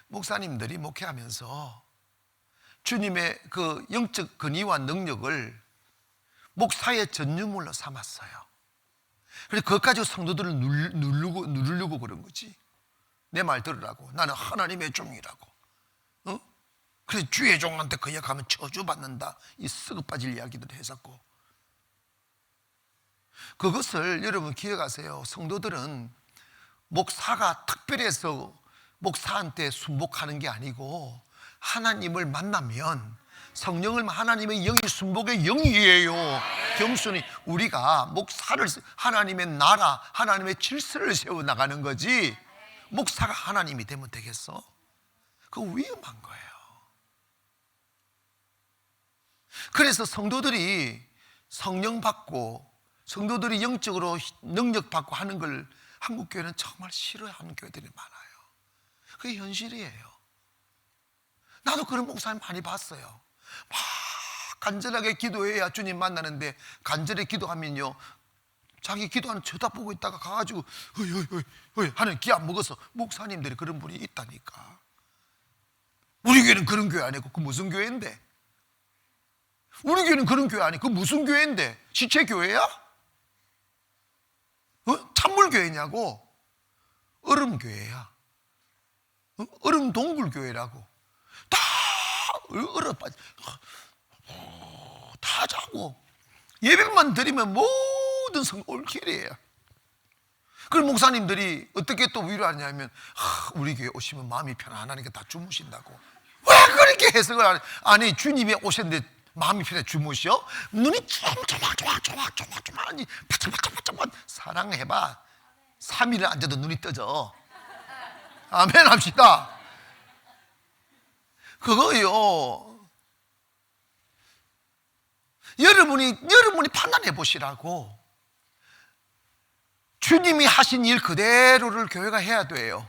목사님들이 목회하면서 주님의 그 영적 근위와 능력을 목사의 전유물로 삼았어요. 그래서 그것 가지고 성도들을 누르려고 그런 거지. 내 말 들으라고. 나는 하나님의 종이라고. 그래서 주의 종한테 거역하면 저주받는다. 이 썩어 빠질 이야기들을 했었고. 그것을 여러분 기억하세요. 성도들은 목사가 특별히 해서 목사한테 순복하는 게 아니고 하나님을 만나면 성령을 하나님의 영이 순복의 영이에요. 겸손히 우리가 목사를 하나님의 나라, 하나님의 질서를 세워나가는 거지 목사가 하나님이 되면 되겠어? 그거 위험한 거예요. 그래서 성도들이 성령 받고 성도들이 영적으로 능력 받고 하는 걸 한국 교회는 정말 싫어하는 교회들이 많아요. 그게 현실이에요. 나도 그런 목사님 많이 봤어요. 막 간절하게 기도해야 주님 만나는데 간절히 기도하면요 자기 기도하는 쳐다보고 있다가 가가지고 하는 기 안 먹어서 목사님들이 그런 분이 있다니까. 우리 교회는 그런 교회 아니고 그 무슨 교회인데? 우리 교회는 그런 교회 아니고 그 무슨 교회인데? 시체 교회야? 찬물 교회냐고? 얼음 교회야. 얼음 동굴 교회라고. 다 얼어 빠져. 다 자고 예배만 드리면 모든 성 올킬이에요. 그럼 목사님들이 어떻게 또 위로하냐면 우리 교회 오시면 마음이 편안하니까 다 주무신다고. 왜 그렇게 해석을 하냐? 아니 주님이 오셨는데 마음이 편해 주무셔? 눈이 조막조막조막조막조막조막하니 바짝바짝바짝 사랑해봐 3일을 앉아도 눈이 떠져. 아멘 합시다. 그거요 여러분이 판단해 보시라고. 주님이 하신 일 그대로를 교회가 해야 돼요.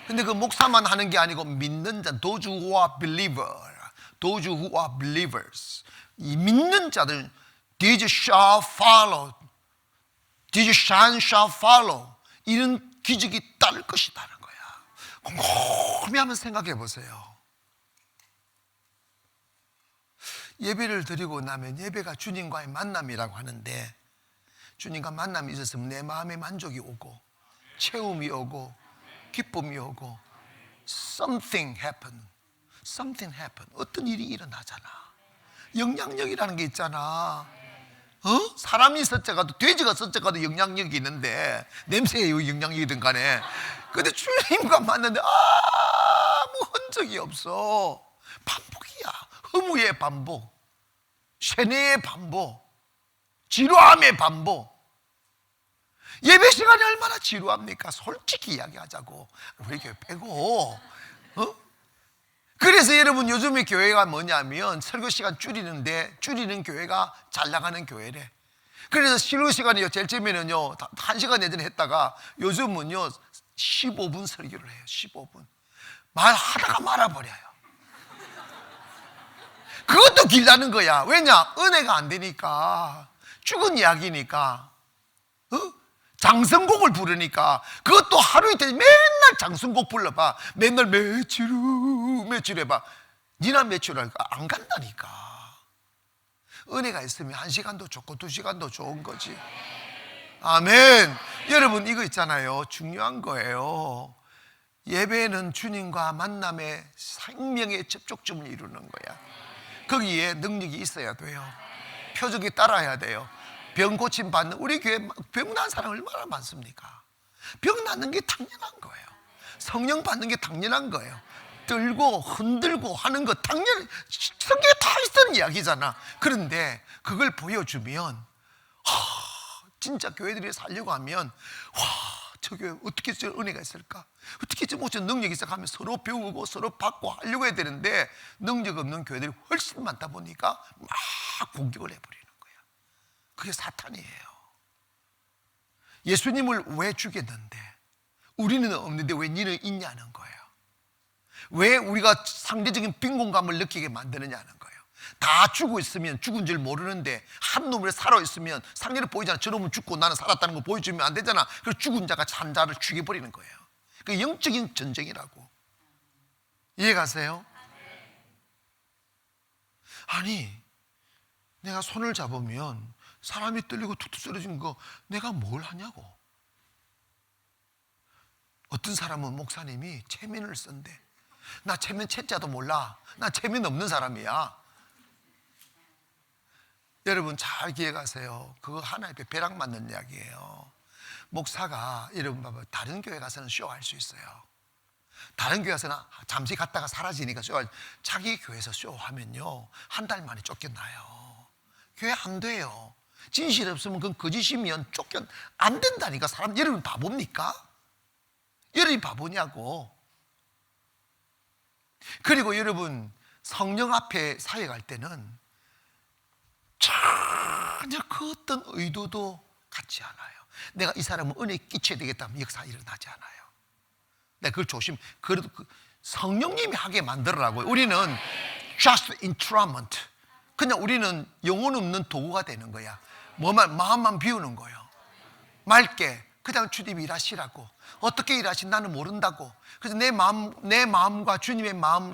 근데 그 목사만 하는 게 아니고 믿는 자, those who are believers, 이 믿는 자들, these shall follow, these signs shall follow, 이런 기적이 따를 것이다는 거야. 곰곰이 한번 생각해 보세요. 예배를 드리고 나면 예배가 주님과의 만남이라고 하는데, 주님과 만남이 있었으면 내 마음에 만족이 오고 채움이 오고 기쁨이 오고 something happen. 어떤 일이 일어나잖아. 영향력이라는 게 있잖아. 사람이 썩어가도 돼지가 썩어가도 영향력이 있는데, 냄새에 영향력이든 간에. 근데 주님과 만났는데 아무 흔적이 없어. 반복이야. 허무의 반복, 세뇌의 반복, 지루함의 반복. 예배 시간이 얼마나 지루합니까? 솔직히 이야기하자고. 우리 교회 빼고. 그래서 여러분 요즘에 교회가 뭐냐면 설교 시간 줄이는 교회가 잘 나가는 교회래. 그래서 설교 시간이 제일 처음에는요 1시간 예전에 했다가 요즘은요 15분 설교를 해요. 15분 말하다가 말아버려요. 그것도 길다는 거야. 왜냐? 은혜가 안 되니까. 죽은 이야기니까. 장성곡을 부르니까. 그것도 하루 이틀 맨날 장성곡 불러봐. 맨날 며칠 해봐. 니나 며칠 할까? 안 간다니까. 은혜가 있으면 1시간도 좋고 2시간도 좋은 거지. 아멘. 여러분 이거 있잖아요. 중요한 거예요. 예배는 주님과 만남의 생명의 접촉점을 이루는 거야. 거기에 능력이 있어야 돼요. 표적이 따라야 돼요. 병 고침 받는, 우리 교회 병 난 사람 얼마나 많습니까? 병 낫는 게 당연한 거예요. 성령 받는 게 당연한 거예요. 들고 흔들고 하는 거 당연히 성경에 다 있는 이야기잖아. 그런데 그걸 보여주면 진짜 교회들이 살려고 하면 저 교회 어떻게 저 은혜가 있을까? 어떻게 저 능력이 있을까 하면 서로 배우고 서로 받고 하려고 해야 되는데, 능력 없는 교회들이 훨씬 많다 보니까 막 공격을 해버리는 거야. 그게 사탄이에요. 예수님을 왜 죽였는데 우리는 없는데 왜 니는 있냐는 거예요. 왜 우리가 상대적인 빈곤감을 느끼게 만드느냐는 거예요. 다 죽고 있으면 죽은 줄 모르는데 한 놈을 살아있으면 상대를 보이잖아. 저놈은 죽고 나는 살았다는 거 보여주면 안 되잖아. 그래서 죽은 자가 산 자를 죽여버리는 거예요. 그 영적인 전쟁이라고. 이해가세요? 아니 내가 손을 잡으면 사람이 떨리고 툭툭 쓰러진 거 내가 뭘 하냐고. 어떤 사람은 목사님이 체면을 쓴대. 나 체면 채자도 몰라. 나 체면 없는 사람이야. 여러분 잘 기억하세요. 그거 하나의 벼락 맞는 이야기예요. 목사가 여러분 봐봐, 다른 교회 가서는 쇼할 수 있어요. 다른 교회 가서는 잠시 갔다가 사라지니까 쇼할. 자기 교회에서 쇼하면요 한 달 만에 쫓겨나요. 교회 안 돼요. 진실 없으면 그건 거짓이면 안 된다니까. 사람, 여러분 바보입니까? 여러분이 바보냐고. 그리고 여러분 성령 앞에 사역할 때는 전혀 그 어떤 의도도 갖지 않아요. 내가 이 사람은 은혜 끼쳐야 되겠다 하면 역사 일어나지 않아요. 내가 그걸 그래도 성령님이 하게 만들어라고요. 우리는 just instrument. 그냥 우리는 영혼 없는 도구가 되는 거야. 마음만 비우는 거예요. 맑게 그냥 주님이 일하시라고. 어떻게 일하신 나는 모른다고. 그래서 내 마음과 주님의 마음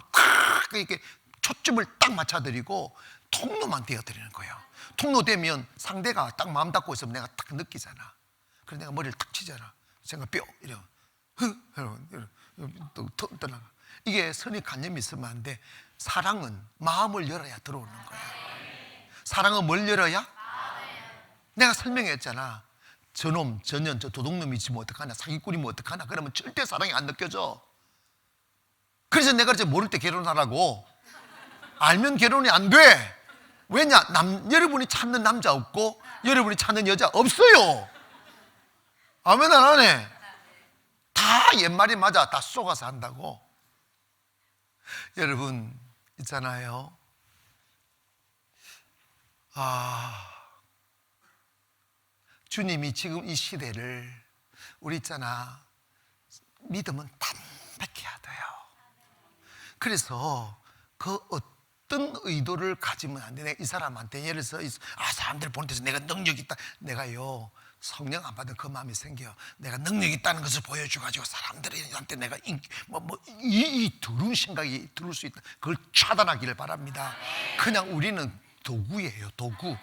이렇게 초점을 딱 맞춰드리고 통로만 되어드리는 거예요. 통로 되면 상대가 딱 마음 닫고 있으면 내가 딱 느끼잖아. 그래서 내가 머리를 탁 치잖아. 생각 뼈 이래. 또 떠나가. 이게 선입관념이 있으면 안 돼. 사랑은 마음을 열어야 들어오는 거야. 사랑은 뭘 열어야? 내가 설명했잖아. 저놈, 저년, 저 도둑놈이지 뭐 어떡하나, 사기꾼이면 어떡하나. 그러면 절대 사랑이 안 느껴져. 그래서 내가 이제 모를 때 결혼하라고. 알면 결혼이 안 돼. 왜냐? 여러분이 찾는 남자 없고 여러분이 찾는 여자 없어요. 아멘 안 하네. 다 옛말이 맞아. 다 속아서 한다고. 여러분 있잖아요. 주님이 지금 이 시대를 우리 있잖아, 믿음은 담백해야 돼요. 그래서 그 어떤 의도를 가지면 안 돼. 이 사람한테 예를 들어서 사람들 보는 데서 내가 능력이 있다. 내가요 성령 안 받은 그 마음이 생겨요. 내가 능력이 있다는 것을 보여줘가지고 사람들한테 내가 이 두려운 생각이 들을 수 있다. 그걸 차단하기를 바랍니다. 그냥 우리는 도구예요, 도구.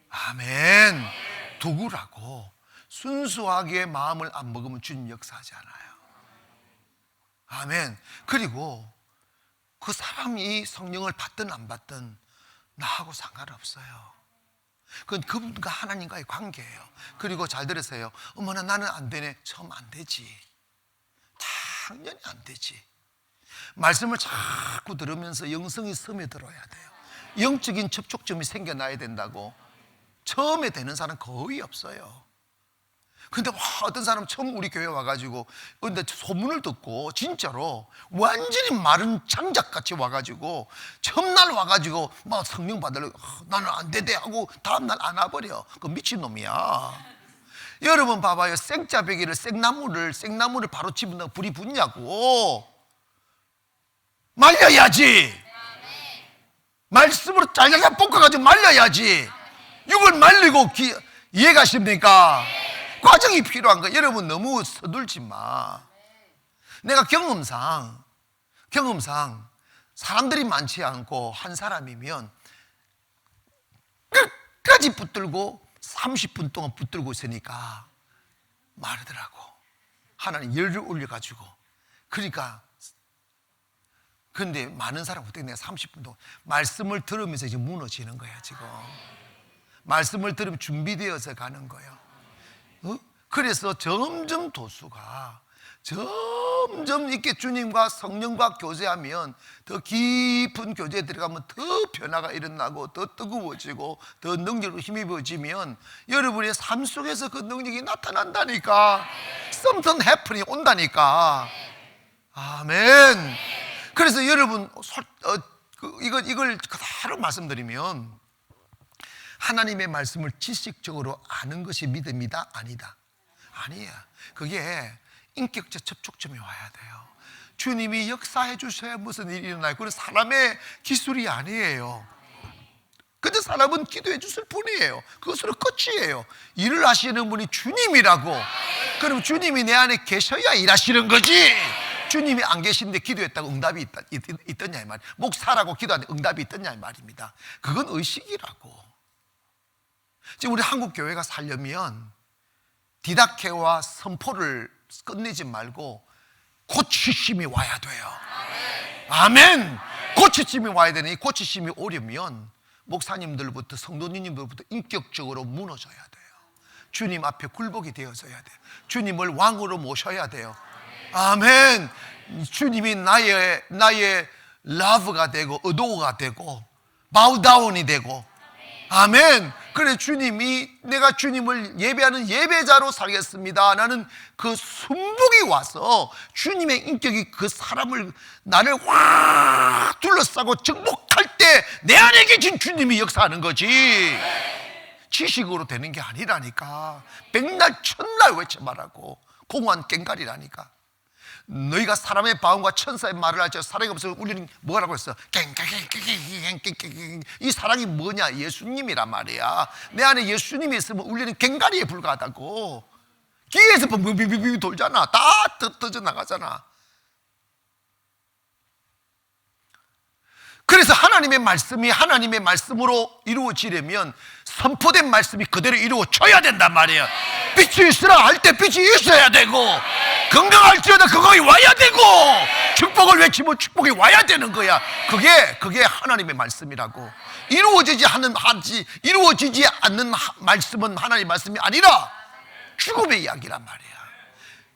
아멘. 도구라고. 순수하게 마음을 안 먹으면 주님 역사하지 않아요. 아멘. 그리고 그 사람이 성령을 받든 안 받든 나하고 상관없어요. 그건 그분과 하나님과의 관계예요. 그리고 잘 들으세요. 어머나 나는 안 되네. 처음 안 되지. 당연히 안 되지. 말씀을 자꾸 들으면서 영성이 스며들어야 돼요. 영적인 접촉점이 생겨나야 된다고. 처음에 되는 사람 거의 없어요. 근데 어떤 사람 처음 우리 교회 와가지고 근데 소문을 듣고 진짜로 완전히 마른 장작같이 와가지고 첫날 와가지고 막 성령 받으려고 나는 안 되대 하고 다음날 안 와버려. 그 미친놈이야. 여러분 봐봐요. 생짜배기를 생나무를 바로 집어넣어 불이 붙냐고. 말려야지. 말씀으로 잘잘 볶아가지고 말려야지. 이걸 말리고 이해가십니까? 과정이 필요한 거예요. 여러분 너무 서둘지 마. 내가 경험상 사람들이 많지 않고 한 사람이면 끝까지 붙들고 30분 동안 붙들고 있으니까 마르더라고. 하나님 열을 올려가지고. 그러니까 근데 많은 사람 어떻게 내가 30분 동안 말씀을 들으면서 이제 무너지는 거야 지금. 말씀을 들으면 준비되어서 가는 거예요. 그래서 점점 도수가 점점 이렇게 주님과 성령과 교제하면 더 깊은 교제에 들어가면 더 변화가 일어나고 더 뜨거워지고 더 능력으로 힘입어지면 여러분의 삶 속에서 그 능력이 나타난다니까. Something happening 온다니까. 아멘. 그래서 여러분 이걸 그대로 말씀드리면 하나님의 말씀을 지식적으로 아는 것이 믿음이다? 아니다? 아니에요. 그게 인격적 접촉점이 와야 돼요. 주님이 역사해 주셔야 무슨 일이 일어나요. 그건 사람의 기술이 아니에요. 근데 사람은 기도해 주실 뿐이에요. 그것으로 끝이에요. 일을 하시는 분이 주님이라고. 그럼 주님이 내 안에 계셔야 일하시는 거지. 주님이 안 계신데 기도했다고 응답이 있더냐 이 말이에요. 목사라고 기도하는데 응답이 있더냐 이 말입니다. 그건 의식이라고. 지금 우리 한국 교회가 살려면 디다케와 선포를 끝내지 말고 고치심이 와야 돼요. 아멘. 고치심이 와야 되니 고치심이 오려면 목사님들부터 성도님들부터 인격적으로 무너져야 돼요. 주님 앞에 굴복이 되어져야 돼요. 주님을 왕으로 모셔야 돼요. 아멘. 주님이 나의 러브가 되고 의도가 되고 바우다운이 되고. 아멘. 그래 주님이 내가 주님을 예배하는 예배자로 살겠습니다. 나는 그 순복이 와서 주님의 인격이 그 사람을 나를 확 둘러싸고 정복할 때 내 안에 계신 주님이 역사하는 거지. 지식으로 되는 게 아니라니까. 백날 천날 외쳐 말하고 공허한 꽹가리라니까. 너희가 사람의 마음과 천사의 말을 할지 사랑이 없으면 우리는 뭐라고 했어? 이 사랑이 뭐냐? 예수님이란 말이야. 내 안에 예수님이 있으면 우리는 꽹가리에 불과하다고. 기에서 빙빙빙빙 돌잖아. 다 떠져 나가잖아. 그래서 하나님의 말씀이 하나님의 말씀으로 이루어지려면 선포된 말씀이 그대로 이루어져야 된단 말이야. 빛이 있으라 할 때 빛이 있어야 되고, 건강할지어다 그거이 와야 되고, 축복을 외치면 축복이 와야 되는 거야. 그게 하나님의 말씀이라고. 이루어지지 않는 말씀은 하나님의 말씀이 아니라 죽음의 이야기란 말이야.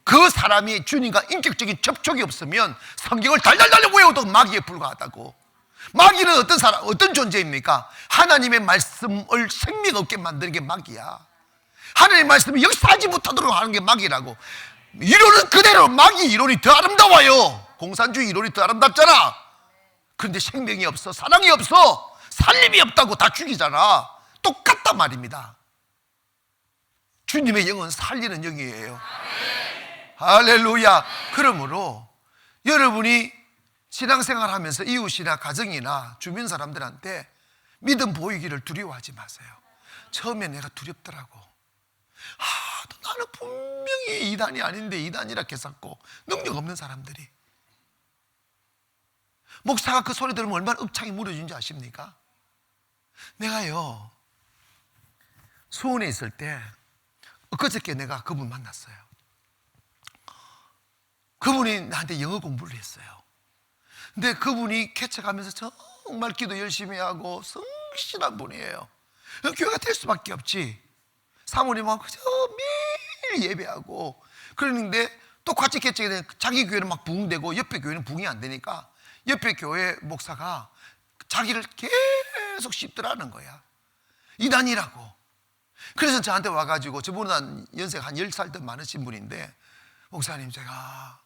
그 사람이 주님과 인격적인 접촉이 없으면 성경을 달달달 외워도 마귀에 불과하다고. 마귀는 어떤 사람, 어떤 존재입니까? 하나님의 말씀을 생명 없게 만드는 게 마귀야. 하나님의 말씀이 역사하지 못하도록 하는 게 마귀라고. 이론은 그대로 마귀 이론이 더 아름다워요. 공산주의 이론이 더 아름답잖아. 그런데 생명이 없어, 사랑이 없어, 살림이 없다고 다 죽이잖아. 똑같단 말입니다. 주님의 영은 살리는 영이에요. 할렐루야. 그러므로 여러분이 신앙생활 하면서 이웃이나 가정이나 주변 사람들한테 믿음 보이기를 두려워하지 마세요. 처음에 내가 두렵더라고. 나는 분명히 이단이 아닌데 이단이라 개쌌고 능력 없는 사람들이. 목사가 그 소리 들으면 얼마나 읍창이 무너지는지 아십니까? 내가요 수원에 있을 때 엊그저께 내가 그분 만났어요. 그분이 나한테 영어 공부를 했어요. 근데 그분이 개척하면서 정말 기도 열심히 하고 성실한 분이에요. 교회가 될 수밖에 없지. 사모님하고 그저 매일 예배하고 그러는데 똑같이 개척이 된 자기 교회는 막 부흥되고 옆에 교회는 부흥이 안 되니까 옆에 교회 목사가 자기를 계속 씹더라는 거야. 이단이라고. 그래서 저한테 와가지고, 저분은 한 연세가 한 10살 더 많으신 분인데, 목사님 제가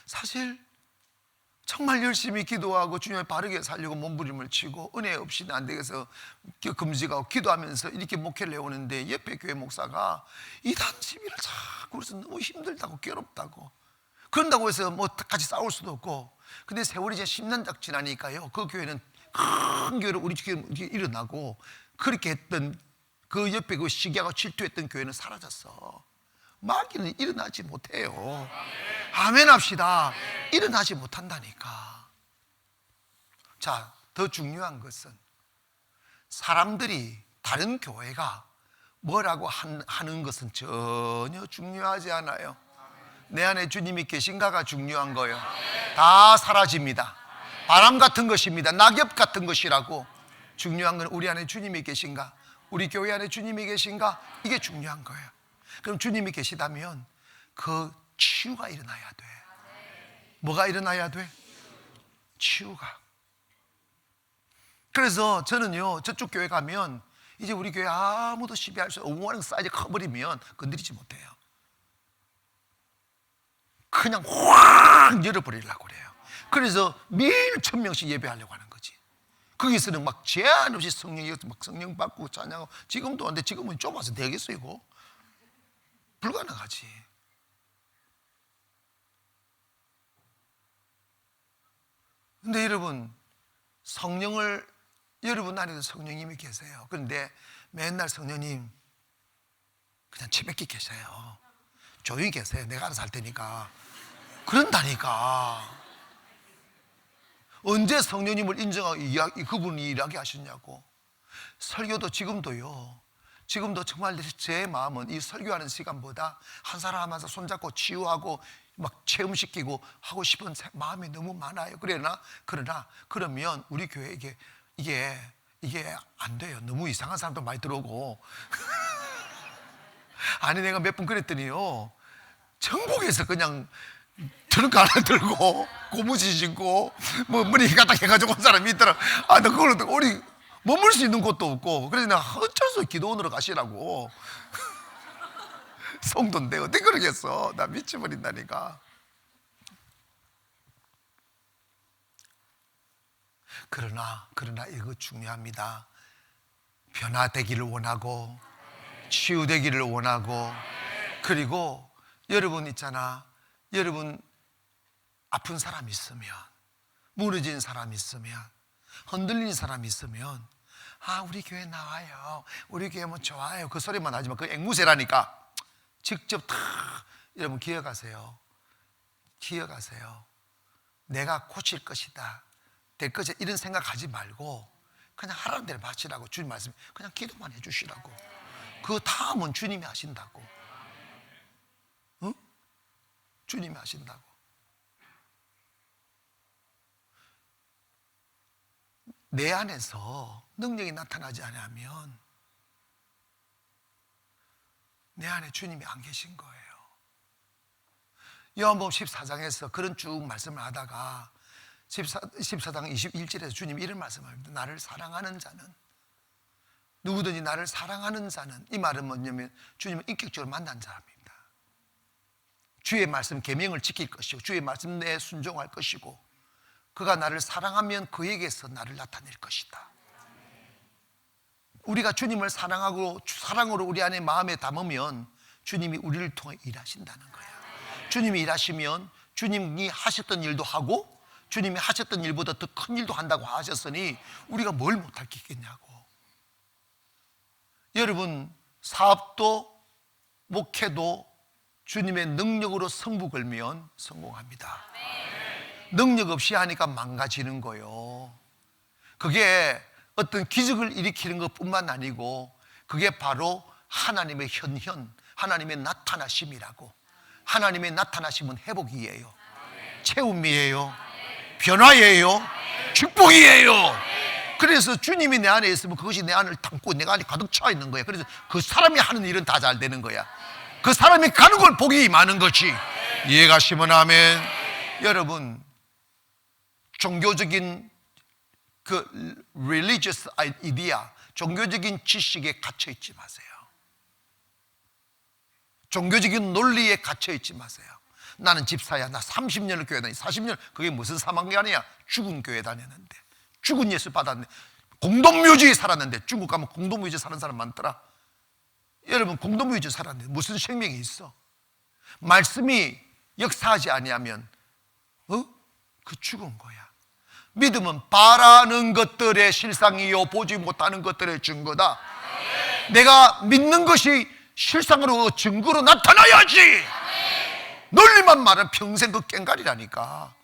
사실 정말 열심히 기도하고 주님을 바르게 살려고 몸부림을 치고 은혜 없이는 안 되겠어 금지하고 기도하면서 이렇게 목회를 해오는데 옆에 교회 목사가 이단 시비를 자꾸 그래서 너무 힘들다고 괴롭다고 그런다고 해서 뭐 같이 싸울 수도 없고. 근데 세월이 이제 10년 딱 지나니까요 그 교회는 큰 교회로 우리 교회 일어나고 그렇게 했던 그 옆에 그 시기하고 질투했던 교회는 사라졌어. 마귀는 일어나지 못해요. 아멘 합시다. 일어나지 못한다니까. 자, 더 중요한 것은 사람들이 다른 교회가 뭐라고 하는 것은 전혀 중요하지 않아요. 내 안에 주님이 계신가가 중요한 거예요. 다 사라집니다. 바람 같은 것입니다. 낙엽 같은 것이라고. 중요한 건 우리 안에 주님이 계신가, 우리 교회 안에 주님이 계신가, 이게 중요한 거예요. 그럼 주님이 계시다면 그 치유가 일어나야 돼. 뭐가 일어나야 돼? 치유가. 그래서 저는요 저쪽 교회 가면 이제 우리 교회 아무도 시비할 수 없고 엉망 사이즈 커버리면 건드리지 못해요. 그냥 확 열어버리려고 그래요. 그래서 매일 1000명씩 예배하려고 하는 거지. 거기서는 막 제한 없이 막 성령 받고 찬양하고. 지금도 근데 지금은 좁아서 되겠어 이거? 불가능하지. 근데 여러분 성령을 여러분 안에도 성령님이 계세요. 그런데 맨날 성령님 그냥 치백기 계세요. 조용히 계세요. 내가 알아서 할 테니까. 그런다니까. 언제 성령님을 인정하고 그분이 일하게 하셨냐고. 설교도 지금도요. 지금도 정말 제 마음은 이 설교하는 시간보다 한 사람 하면서 손잡고 치유하고 막 체험시키고 하고 싶은 마음이 너무 많아요. 그러면 우리 교회에게 이게 안 돼요. 너무 이상한 사람도 많이 들어오고. 아니 내가 몇 번 그랬더니요 전국에서 그냥 트렁크 하나 들고 고무신 신고 뭐 머리 가닥 해가지고 온 사람이 있더라. 나 그걸 우리 머물 수 있는 곳도 없고. 그래서 내가 어쩔 수 없이 기도원으로 가시라고. 성도인데 어떻게 그러겠어. 나 미쳐버린다니까. 그러나 이거 중요합니다. 변화되기를 원하고 치유되기를 원하고. 그리고 여러분 있잖아, 여러분 아픈 사람 있으면, 무너진 사람 있으면, 흔들린 사람 있으면 우리 교회 나와요, 우리 교회 뭐 좋아요, 그 소리만 하지만 그 앵무새라니까. 직접 다 여러분 기억하세요. 내가 고칠 것이다, 될 것이다, 이런 생각하지 말고 그냥 하라는 대로 바치라고. 주님 말씀 그냥 기도만 해주시라고. 그 다음은 주님이 하신다고. 응? 주님이 하신다고. 내 안에서 능력이 나타나지 않으면 내 안에 주님이 안 계신 거예요. 요한복음 14장에서 그런 쭉 말씀을 하다가 14장 21절에서 주님 이런 말씀합니다. 나를 사랑하는 자는, 누구든지 나를 사랑하는 자는, 이 말은 뭐냐면 주님을 인격적으로 만난 사람입니다. 주의 말씀 계명을 지킬 것이고 주의 말씀 내에 순종할 것이고 그가 나를 사랑하면 그에게서 나를 나타낼 것이다. 우리가 주님을 사랑하고 사랑으로 우리 안에 마음에 담으면 주님이 우리를 통해 일하신다는 거야. 주님이 일하시면 주님이 하셨던 일도 하고 주님이 하셨던 일보다 더 큰 일도 한다고 하셨으니 우리가 뭘 못할 게 있겠냐고. 여러분, 사업도 목회도 주님의 능력으로 승부 걸면 성공합니다. 능력 없이 하니까 망가지는 거예요. 그게 어떤 기적을 일으키는 것뿐만 아니고 그게 바로 하나님의 현현, 하나님의 나타나심이라고. 하나님의 나타나심은 회복이에요, 채움이에요, 변화예요, 축복이에요. 그래서 주님이 내 안에 있으면 그것이 내 안을 담고 내가 안에 가득 차 있는 거야. 그래서 그 사람이 하는 일은 다 잘 되는 거야. 그 사람이 가는 걸 복이 많은 것이. 이해가시면 아멘. 여러분, 종교적인 그 religious idea, 종교적인 지식에 갇혀 있지 마세요. 종교적인 논리에 갇혀 있지 마세요. 나는 집사야, 나 30년을 교회 다니, 40년, 그게 무슨 사망관이야? 죽은 교회 다녔는데, 죽은 예수 받았는데, 공동묘지에 살았는데, 중국 가면 공동묘지에 사는 사람 많더라. 여러분, 공동묘지에 살았는데 무슨 생명이 있어? 말씀이 역사하지 아니하면 그 죽은 거야. 믿음은 바라는 것들의 실상이요 보지 못하는 것들의 증거다. 내가 믿는 것이 실상으로 증거로 나타나야지. 논리만 말하면 평생 그 꽹가리라니까.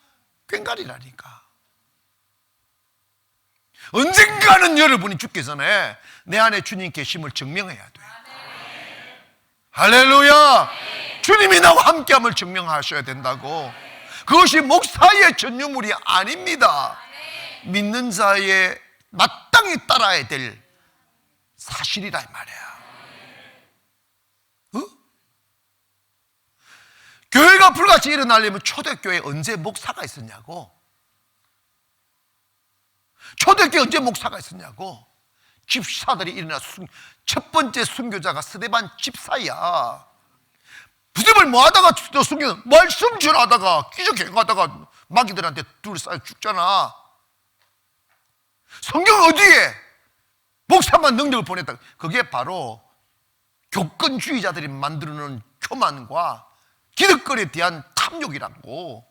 언젠가는 여러분이 죽기 전에 내 안에 주님 계심을 증명해야 돼요. 할렐루야. 주님이 나와 함께함을 증명하셔야 된다고. 그것이 목사의 전유물이 아닙니다. 믿는 자의 마땅히 따라야 될 사실이라 이 말이야. 교회가 불같이 일어나려면 초대교회에 언제 목사가 있었냐고. 초대교회에 언제 목사가 있었냐고. 집사들이 일어나 첫 번째 순교자가 스데반 집사야. 부집을 뭐 하다가 순교, 말씀 전하다가 기적행 하다가 마귀들한테 둘러싸여 죽잖아. 성경 어디에 목사만 능력을 보냈다. 그게 바로 교권주의자들이 만들어놓은 교만과 기득권에 대한 탐욕이라고.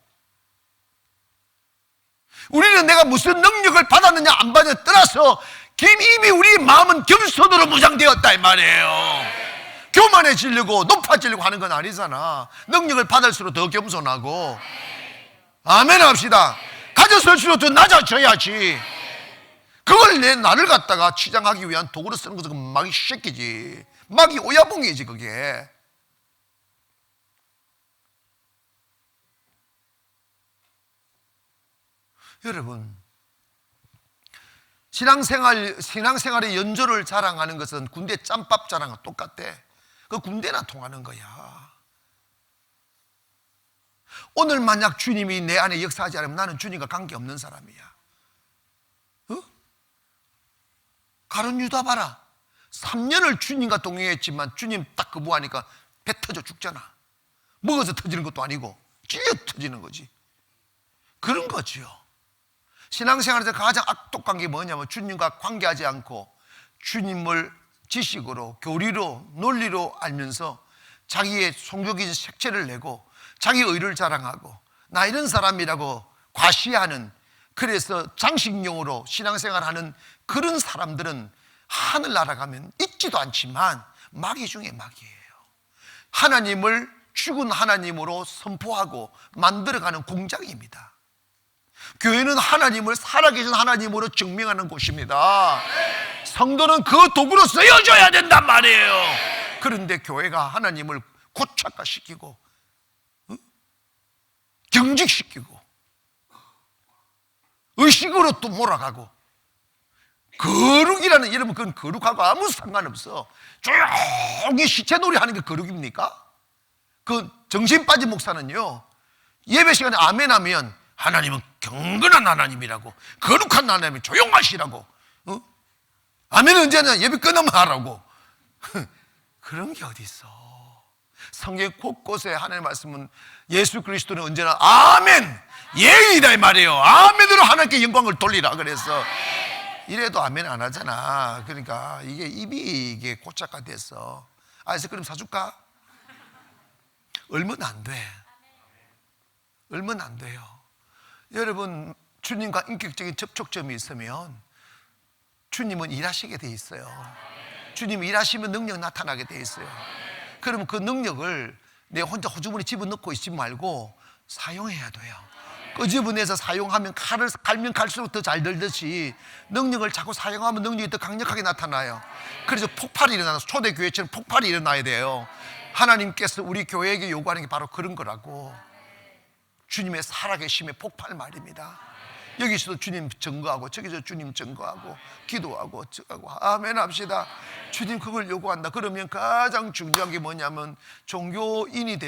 우리는 내가 무슨 능력을 받았느냐 안 받느냐에 따라서 이미 우리 마음은 겸손으로 무장되었다 이 말이에요. 교만해지려고 높아지려고 하는 건 아니잖아. 능력을 받을수록 더 겸손하고. 아멘 합시다. 가졌을수록 더 낮아져야지. 그걸 나를 갖다가 치장하기 위한 도구로 쓰는 것은 마귀 새끼지. 마귀 오야봉이지 그게. 여러분, 신앙생활의 연조를 자랑하는 것은 군대 짬밥 자랑과 똑같대. 그 군대나 통하는 거야. 오늘 만약 주님이 내 안에 역사하지 않으면 나는 주님과 관계없는 사람이야. 가룟 유다 봐라. 3년을 주님과 동행했지만 주님 딱 거부하니까 배 터져 죽잖아. 먹어서 터지는 것도 아니고 찔려 터지는 거지. 그런 거지요. 신앙생활에서 가장 악독한 게 뭐냐면 주님과 관계하지 않고 주님을 지식으로, 교리로, 논리로 알면서 자기의 종교적인 색채를 내고 자기 의를 자랑하고 나 이런 사람이라고 과시하는, 그래서 장식용으로 신앙생활하는 그런 사람들은 하늘 날아가면 있지도 않지만 마귀 중에 마귀예요. 하나님을 죽은 하나님으로 선포하고 만들어가는 공장입니다. 교회는 하나님을 살아계신 하나님으로 증명하는 곳입니다. 성도는 그 도구로 쓰여져야 된단 말이에요. 그런데 교회가 하나님을 고착화시키고 경직시키고 의식으로 또 몰아가고, 거룩이라는, 여러분 그건 거룩하고 아무 상관없어. 조용히 시체놀이 하는 게 거룩입니까? 그 정신 빠진 목사는요, 예배 시간에 아멘 하면 하나님은 경건한 하나님이라고, 거룩한 하나님이 조용하시라고, 아멘 언제냐, 예배 끝나면 하라고. 그런 게 어디 있어. 성경 곳곳에 하나님의 말씀은 예수 그리스도는 언제나 아멘 예의다 이 말이에요. 아멘으로 하나님께 영광을 돌리라 그래서 이래도 아멘 안 하잖아. 그러니까 이게 입이 이게 고착화 됐어. 아이스크림 사줄까? 얼마나 안 돼. 얼마나 안 돼요. 여러분, 주님과 인격적인 접촉점이 있으면 주님은 일하시게 돼 있어요. 주님이 일하시면 능력 나타나게 돼 있어요. 그러면 그 능력을 내 혼자 호주머니 집어넣고 있지 말고 사용해야 돼요. 끄집어내서 사용하면 칼을 갈면 갈수록 더 잘 들듯이 능력을 자꾸 사용하면 능력이 더 강력하게 나타나요. 그래서 폭발이 일어나서 초대교회처럼 폭발이 일어나야 돼요. 하나님께서 우리 교회에게 요구하는 게 바로 그런 거라고. 주님의 살아계심의 폭발 말입니다. 여기서도 주님 증거하고 저기서 주님 증거하고 기도하고 증거하고 아멘 합시다. 주님 그걸 요구한다. 그러면 가장 중요한 게 뭐냐면 종교인이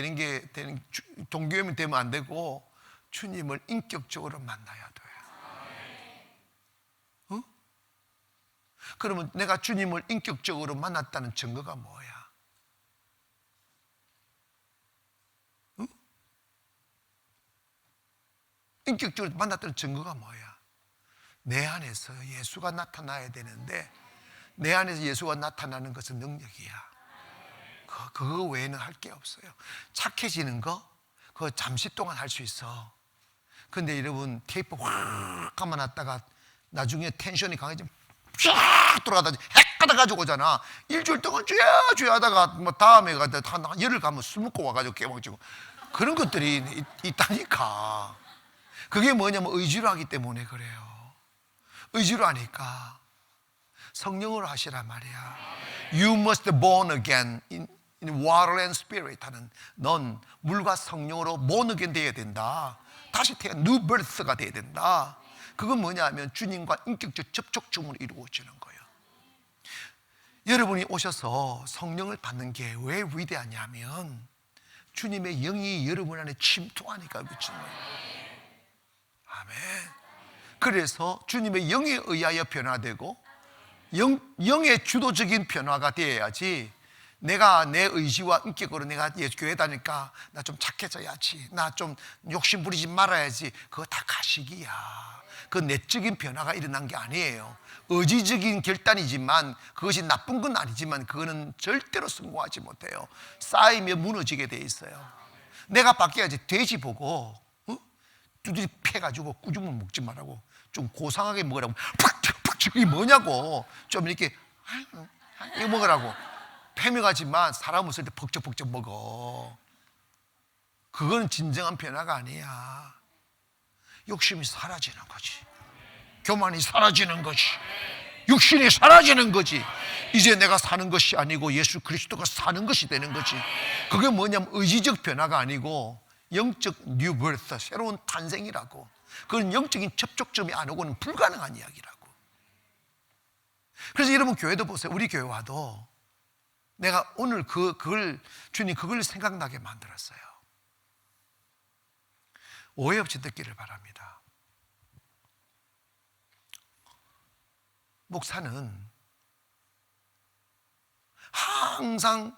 종교인이 되면 안 되고 주님을 인격적으로 만나야 돼요. 그러면 내가 주님을 인격적으로 만났다는 증거가 뭐야? 인격적으로 만났다는 증거가 뭐야? 내 안에서 예수가 나타나야 되는데 내 안에서 예수가 나타나는 것은 능력이야. 그거 외에는 할 게 없어요. 착해지는 거 그거 잠시 동안 할 수 있어. 근데 여러분 테이프 확 감아놨다가 나중에 텐션이 강해지면 쫙 돌아가다 핵가다 가지고 오잖아. 일주일 동안 쥐야 하다가 뭐 다음에 가다 한 열흘 가면 술 먹고 와가지고 깨먹지고 그런 것들이 있다니까. 그게 뭐냐면 의지로 하기 때문에 그래요. 의지로 하니까 성령으로 하시란 말이야. You must be born again in water and spirit 하는 넌 물과 성령으로 born again 돼야 된다. 다시 태어난 new birth가 돼야 된다. 그건 뭐냐 하면 주님과 인격적 접촉점을 이루어지는 거예요. 여러분이 오셔서 성령을 받는 게 왜 위대하냐면 주님의 영이 여러분 안에 침투하니까 미치는 거예요. 아멘. 그래서 주님의 영에 의하여 변화되고 영의 주도적인 변화가 되어야지 내가 내 의지와 인격으로 내가 교회 다니까 나 좀 착해져야지, 나 좀 욕심 부리지 말아야지, 그거 다 가식이야. 그 내적인 변화가 일어난 게 아니에요. 의지적인 결단이지만 그것이 나쁜 건 아니지만 그거는 절대로 성공하지 못해요. 쌓이면 무너지게 돼 있어요. 내가 바뀌어야지. 돼지 보고 두드리 패가지고 꾸중을 먹지 말라고, 좀 고상하게 먹으라고. 팍팍 이게 뭐냐고. 좀 이렇게 이거 먹으라고. 패명하지만 사람 없을 때 벅적벅적 먹어. 그건 진정한 변화가 아니야. 욕심이 사라지는 거지. 교만이 사라지는 거지. 육신이 사라지는 거지. 이제 내가 사는 것이 아니고 예수 그리스도가 사는 것이 되는 거지. 그게 뭐냐면 의지적 변화가 아니고 영적 뉴 버스, 새로운 탄생이라고. 그건 영적인 접촉점이 안 오고는 불가능한 이야기라고. 그래서 여러분 교회도 보세요. 우리 교회 와도 내가 오늘 주님 그걸 생각나게 만들었어요. 오해 없이 듣기를 바랍니다. 목사는 항상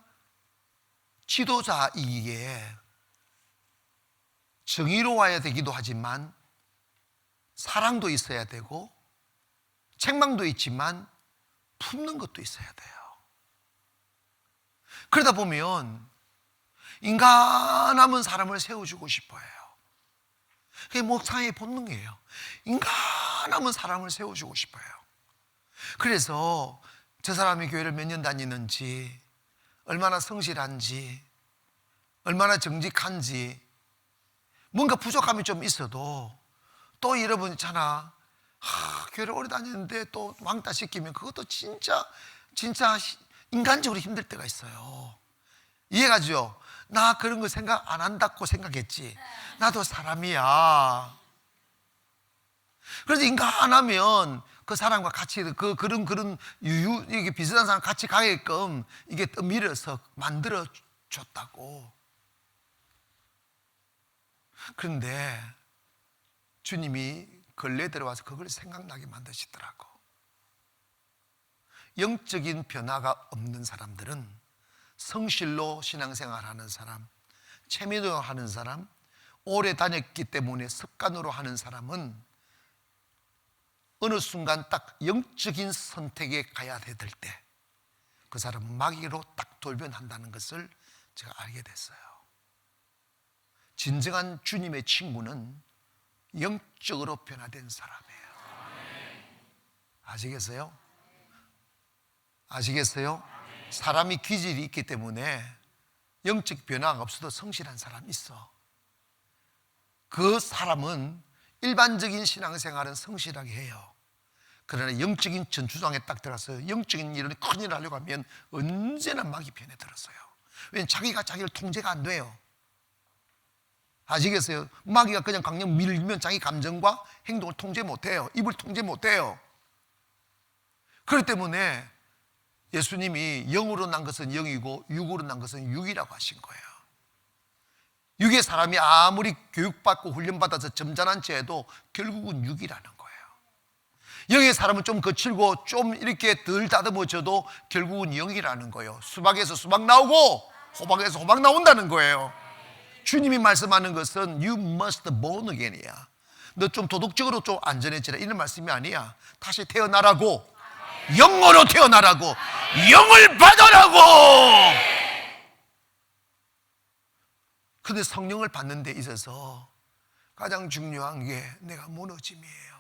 지도자이기에 정의로워야 되기도 하지만 사랑도 있어야 되고 책망도 있지만 품는 것도 있어야 돼요. 그러다 보면 인간함은 사람을 세워주고 싶어요. 그게 목사의 본능이에요. 인간함은 사람을 세워주고 싶어요. 그래서 저 사람이 교회를 몇 년 다니는지, 얼마나 성실한지, 얼마나 정직한지, 뭔가 부족함이 좀 있어도 또 여러분 있잖아. 교회를 오래 다녔는데 또 왕따 시키면 그것도 진짜 인간적으로 힘들 때가 있어요. 이해가죠? 나 그런 거 생각 안 한다고 생각했지. 나도 사람이야. 그래서 인간 안 하면 그 사람과 같이 그런 이게 비슷한 사람 같이 가게끔 이게 밀어서 만들어 줬다고. 그런데 주님이 걸레 들어와서 그걸 생각나게 만드시더라고. 영적인 변화가 없는 사람들은 성실로 신앙생활하는 사람, 체면으로 하는 사람, 오래 다녔기 때문에 습관으로 하는 사람은 어느 순간 딱 영적인 선택에 가야 될 때 그 사람은 마귀로 딱 돌변한다는 것을 제가 알게 됐어요. 진정한 주님의 친구는 영적으로 변화된 사람이에요. 아시겠어요? 아시겠어요? 사람이 기질이 있기 때문에 영적 변화가 없어도 성실한 사람이 있어. 그 사람은 일반적인 신앙생활은 성실하게 해요. 그러나 영적인 전투장에 딱 들어가서 영적인 일을 큰일 하려고 하면 언제나 마귀 편에 들었어요. 왜냐하면 자기가 자기를 통제가 안 돼요. 아시겠어요? 마귀가 그냥 강력 밀면 자기 감정과 행동을 통제 못해요. 입을 통제 못해요. 그렇기 때문에 예수님이 영으로 난 것은 영이고 육으로 난 것은 육이라고 하신 거예요. 육의 사람이 아무리 교육받고 훈련받아서 점잖은 채해도 결국은 육이라는 거예요. 영의 사람은 좀 거칠고 좀 이렇게 덜 다듬어져도 결국은 영이라는 거예요. 수박에서 수박 나오고 호박에서 호박 나온다는 거예요. 주님이 말씀하는 것은 You must born again이야. 너 좀 도덕적으로 좀 안전해지라 이런 말씀이 아니야. 다시 태어나라고, 영으로 태어나라고, 영을 받아라고. 근데 성령을 받는 데 있어서 가장 중요한 게 내가 무너짐이에요.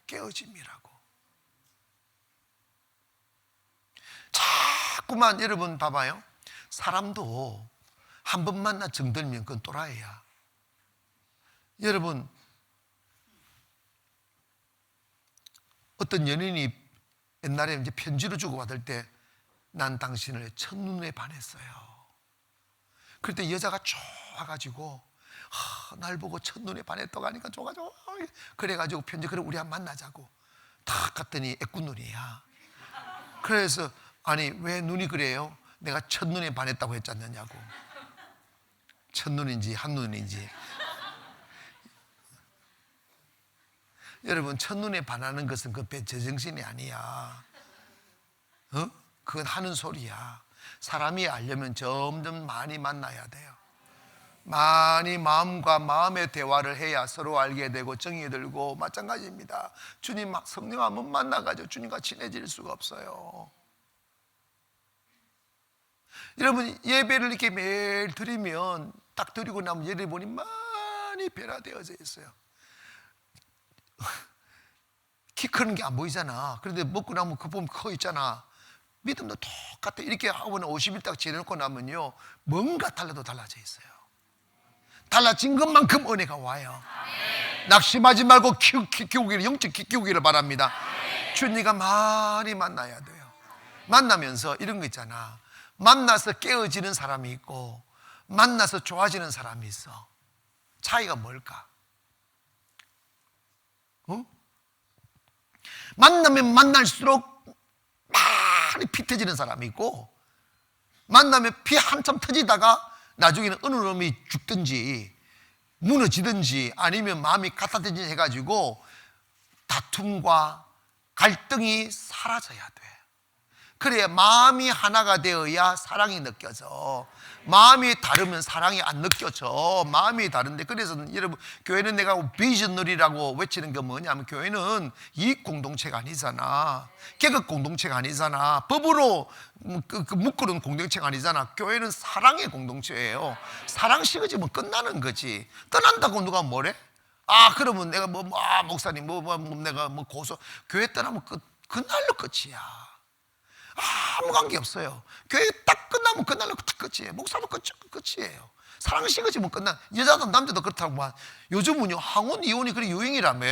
깨어짐이라고. 자꾸만 여러분 봐봐요. 사람도 한 번 만나 정들면 그건 또라이야. 여러분, 어떤 연인이 옛날에 이제 편지를 주고받을 때 난 당신을 첫눈에 반했어요. 그때 여자가 좋아가지고 날 보고 첫눈에 반했다고 하니까 좋아가지고 그래가지고 편지 그래 우리 한번 만나자고 딱 갔더니 애꾸눈이야. 그래서 아니 왜 눈이 그래요? 내가 첫눈에 반했다고 했지 않느냐고. 첫눈인지 한눈인지. 여러분 첫눈에 반하는 것은 그 제정신이 아니야. 그건 하는 소리야. 사람이 알려면 점점 많이 만나야 돼요. 많이 마음과 마음의 대화를 해야 서로 알게 되고 정이 들고 마찬가지입니다. 주님 성령 한번 만나가지고 주님과 친해질 수가 없어요. 여러분 예배를 이렇게 매일 드리면 딱 드리고 나면 예배 보니 많이 변화되어져 있어요. 키 크는 게 안 보이잖아. 그런데 먹고 나면 그 보면 커 있잖아. 믿음도 똑같아. 이렇게 하고 50일 딱 지내놓고 나면요 뭔가 달라도 달라져 있어요. 달라진 것만큼 은혜가 와요. 낙심하지 말고 키우기를, 영적 키우기를 바랍니다. 주님과 많이 만나야 돼요. 만나면서 이런 거 있잖아. 만나서 깨어지는 사람이 있고 만나서 좋아지는 사람이 있어. 차이가 뭘까? 만나면 만날수록 많이 피 터지는 사람이 있고 만나면 피 한참 터지다가 나중에는 어느 놈이 죽든지 무너지든지 아니면 마음이 가타든지 해가지고 다툼과 갈등이 사라져야 돼. 그래야 마음이 하나가 되어야 사랑이 느껴져. 마음이 다르면 사랑이 안 느껴져. 마음이 다른데 그래서 여러분 교회는 내가 비전널이라고 외치는 게 뭐냐면 교회는 이익 공동체가 아니잖아. 계급 공동체가 아니잖아. 법으로 묶어놓은 공동체가 아니잖아. 교회는 사랑의 공동체예요. 사랑 식어지면 끝나는 거지. 떠난다고 누가 뭐래? 그러면 내가 목사님 내가 고소 교회 떠나면 그날로 끝이야. 아무 관계 없어요. 교회 딱 끝나면 그날로 딱 끝이에요. 목사도 끝이에요. 사랑 식어지면 끝나. 여자도 남자도 그렇다고 막. 요즘은요 항혼 이혼이 그리 유행이라며.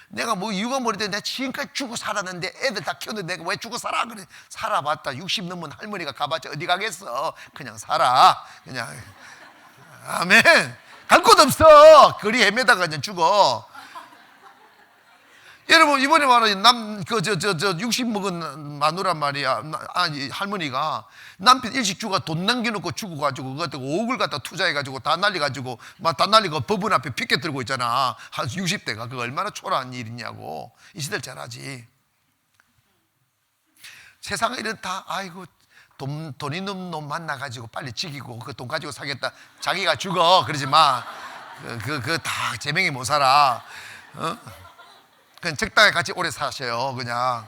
내가 뭐 이유가 뭐래도 내가 지금까지 죽고 살았는데 애들 다 키웠는데 내가 왜 죽고 살아? 그래 살아봤다. 60 넘은 할머니가 가봤자 어디 가겠어. 그냥 살아. 그냥 아멘. 갈 곳 없어. 거리 헤매다가 그냥 죽어. 여러분 이번에 말하는 60 먹은 마누라 말이야. 할머니가 남편 일찍 죽어 돈 남겨놓고 죽어가지고 그거 5억을 갖다 투자해가지고 다 날려가지고 막 다 날리고 법원 앞에 피켓 들고 있잖아. 한 60대가 그거 얼마나 초라한 일이냐고. 이 시대를 잘 알지. 세상에 이런 다 아이고 돈 있는 놈 만나가지고 빨리 죽이고 그 돈 가지고 사겠다. 자기가 죽어 그러지 마. 그 다 제명이 못 살아. 그냥 적당히 같이 오래 사셔요. 그냥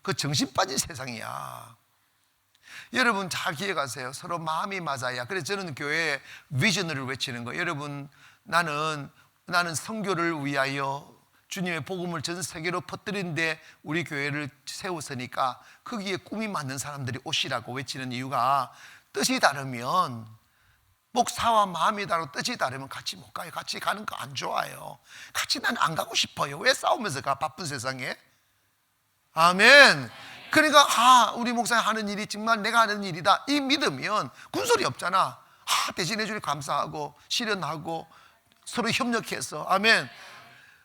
그 정신 빠진 세상이야. 여러분 잘 기억하세요. 서로 마음이 맞아야. 그래서 저는 교회에 비전을 외치는 거예요. 여러분 나는 선교를 위하여 주님의 복음을 전 세계로 퍼뜨리는데 우리 교회를 세웠으니까 거기에 꿈이 맞는 사람들이 오시라고 외치는 이유가 뜻이 다르면 목사와 마음이 다르고 뜻이 다르면 같이 못 가요. 같이 가는 거 안 좋아요. 같이 난 안 가고 싶어요. 왜 싸우면서 가? 바쁜 세상에. 아멘. 그러니까 우리 목사님 하는 일이 정말 내가 하는 일이다 이 믿으면 군소리 없잖아. 대신해 주니 감사하고 실현하고 서로 협력해서. 아멘.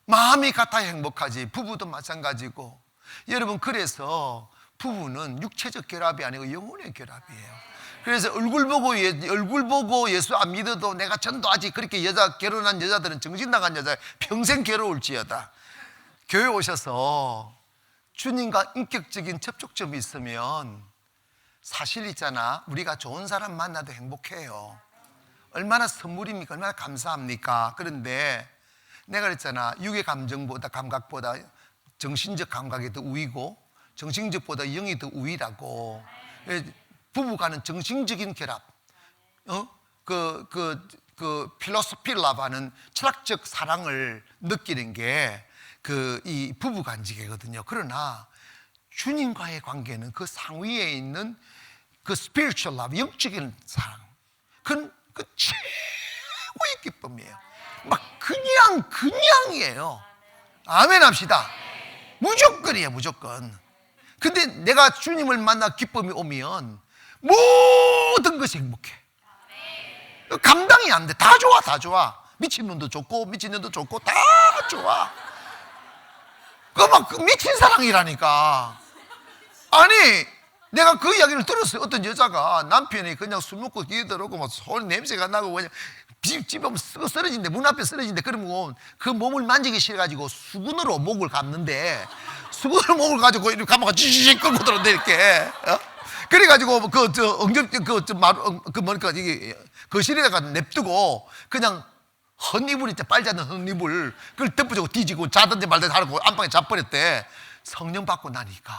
마음이 같아야 행복하지. 부부도 마찬가지고. 여러분 그래서 부부는 육체적 결합이 아니고 영혼의 결합이에요. 그래서 얼굴 보고 예수 안 믿어도 내가 전도하지. 그렇게 결혼한 여자들은 정신 나간 여자 평생 괴로울지어다. 교회 오셔서 주님과 인격적인 접촉점이 있으면 사실 있잖아. 우리가 좋은 사람 만나도 행복해요. 얼마나 선물입니까? 얼마나 감사합니까? 그런데 내가 그랬잖아. 육의 감각보다 정신적 감각이 더 우위고 정신적보다 영이 더 우위라고. 부부간은 정신적인 결합, 필로소피 러브하는 철학적 사랑을 느끼는 게 이 부부 간직이거든요. 그러나 주님과의 관계는 그 상위에 있는 그 spiritual love, 영적인 사랑, 그건 그 최고의 기쁨이에요. 막 그냥이에요. 아멘 합시다. 무조건이에요, 무조건. 근데 내가 주님을 만나 기쁨이 오면 모든 것이 행복해. 감당이 안 돼. 다 좋아, 다 좋아. 미친놈도 좋고 미친년도 좋고 다 좋아. 그 미친 사랑이라니까. 아니 내가 그 이야기를 들었어요. 어떤 여자가 남편이 그냥 술 먹고 기어들어오고 막 소리 냄새가 나고 그냥 집에 오면 쓰러진대. 문 앞에 쓰러진대. 그러면 그 몸을 만지기 싫어가지고 수건으로 목을 감는데 수건으로 목을 가지고 이렇게 감아가 쥐쥐 끌고 들어온대 이렇게. 그래가지고 거실에다가 냅두고 그냥 헛이불 있죠. 빨지 않는 헛이불 그걸 덮어주고 뒤지고 자든지 말든지 하라고 안방에 자버렸대. 성령 받고 나니까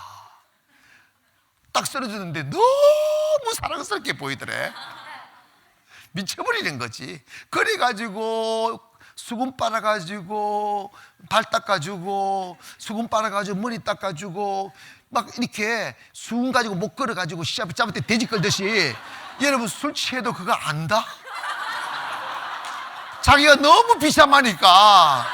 딱 쓰러지는데 너무 사랑스럽게 보이더래. 미쳐버리는 거지. 그래가지고 수건 빨아가지고 발 닦아주고 수건 빨아가지고 머리 닦아주고 막 이렇게 수건 가지고 목 걸어가지고 잡을 때 돼지 끌듯이. 여러분 술 취해도 그거 안다? 자기가 너무 비참하니까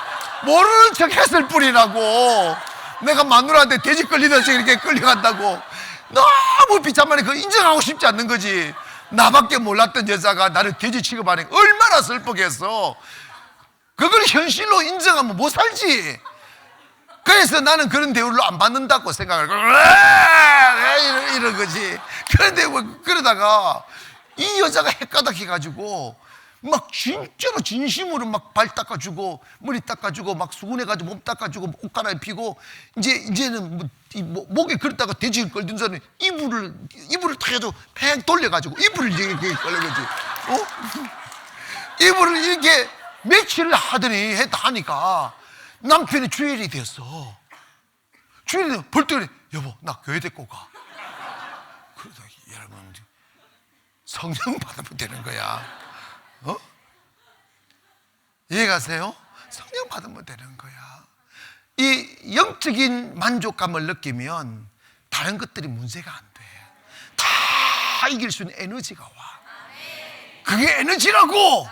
모르는 척 했을 뿐이라고. 내가 마누라한테 돼지 끌리듯이 이렇게 끌려간다고. 너무 비참하니까 그거 인정하고 싶지 않는 거지. 나밖에 몰랐던 여자가 나를 돼지 취급하니까 얼마나 슬프겠어. 그걸 현실로 인정하면 못 살지. 그래서 나는 그런 대우를 안 받는다고 생각을 이런 거지. 그런데 그러다가 이 여자가 헷가닥해가지고 막 진짜로 진심으로 막 발 닦아주고 머리 닦아주고 막 수건해가지고 몸 닦아주고 옷 갈아입히고 이제는 목에 그랬다가 돼지를 끌던 사람이 이불을 탁 해서 팽 돌려가지고 이불을 이렇게 걸려가지. 이불을 이렇게 며칠을 하니까 남편이 주일이 됐어. 주일이 벌떡 여보 나 교회 데리고 가. 그러다 여러분 성령 받으면 되는 거야. 이해가세요? 성령 받으면 되는 거야. 이 영적인 만족감을 느끼면 다른 것들이 문제가 안 돼. 다 이길 수 있는 에너지가 와. 그게 에너지라고.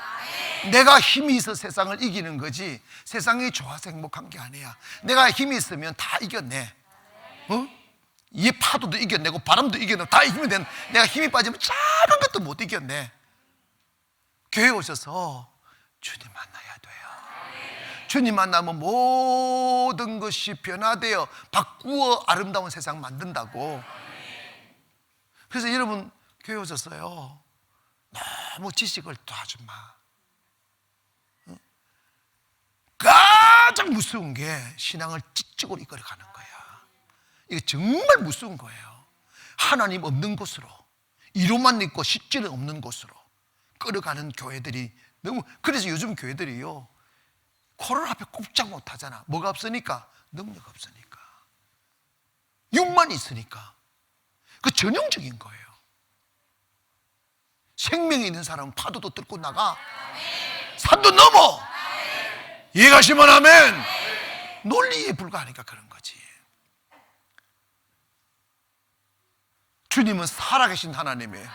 내가 힘이 있어 세상을 이기는 거지 세상이 좋아서 행복한 게 아니야. 내가 힘이 있으면 다 이겨내. 이 파도도 이겨내고 바람도 이겨내고 다 이기면 돼. 내가 힘이 빠지면 작은 것도 못 이겨내. 교회 오셔서 주님 만나야 돼요. 주님 만나면 모든 것이 변화되어 바꾸어 아름다운 세상 만든다고. 그래서 여러분 교회 오셨어요. 너무 지식을 도와주 마. 가장 무서운 게 신앙을 찌찌고 이끌어가는 거야. 이게 정말 무서운 거예요. 하나님 없는 곳으로, 이론만 있고 실질은 없는 곳으로 끌어가는 교회들이 너무. 그래서 요즘 교회들이요, 코로나 앞에 꼼짝 못하잖아. 뭐가 없으니까? 능력 없으니까, 육만 있으니까. 그 전형적인 거예요. 생명이 있는 사람은 파도도 뚫고 나가, 산도 넘어. 이해가시면 아멘. 논리에 불과하니까 그런 거지. 주님은 살아계신 하나님이에요.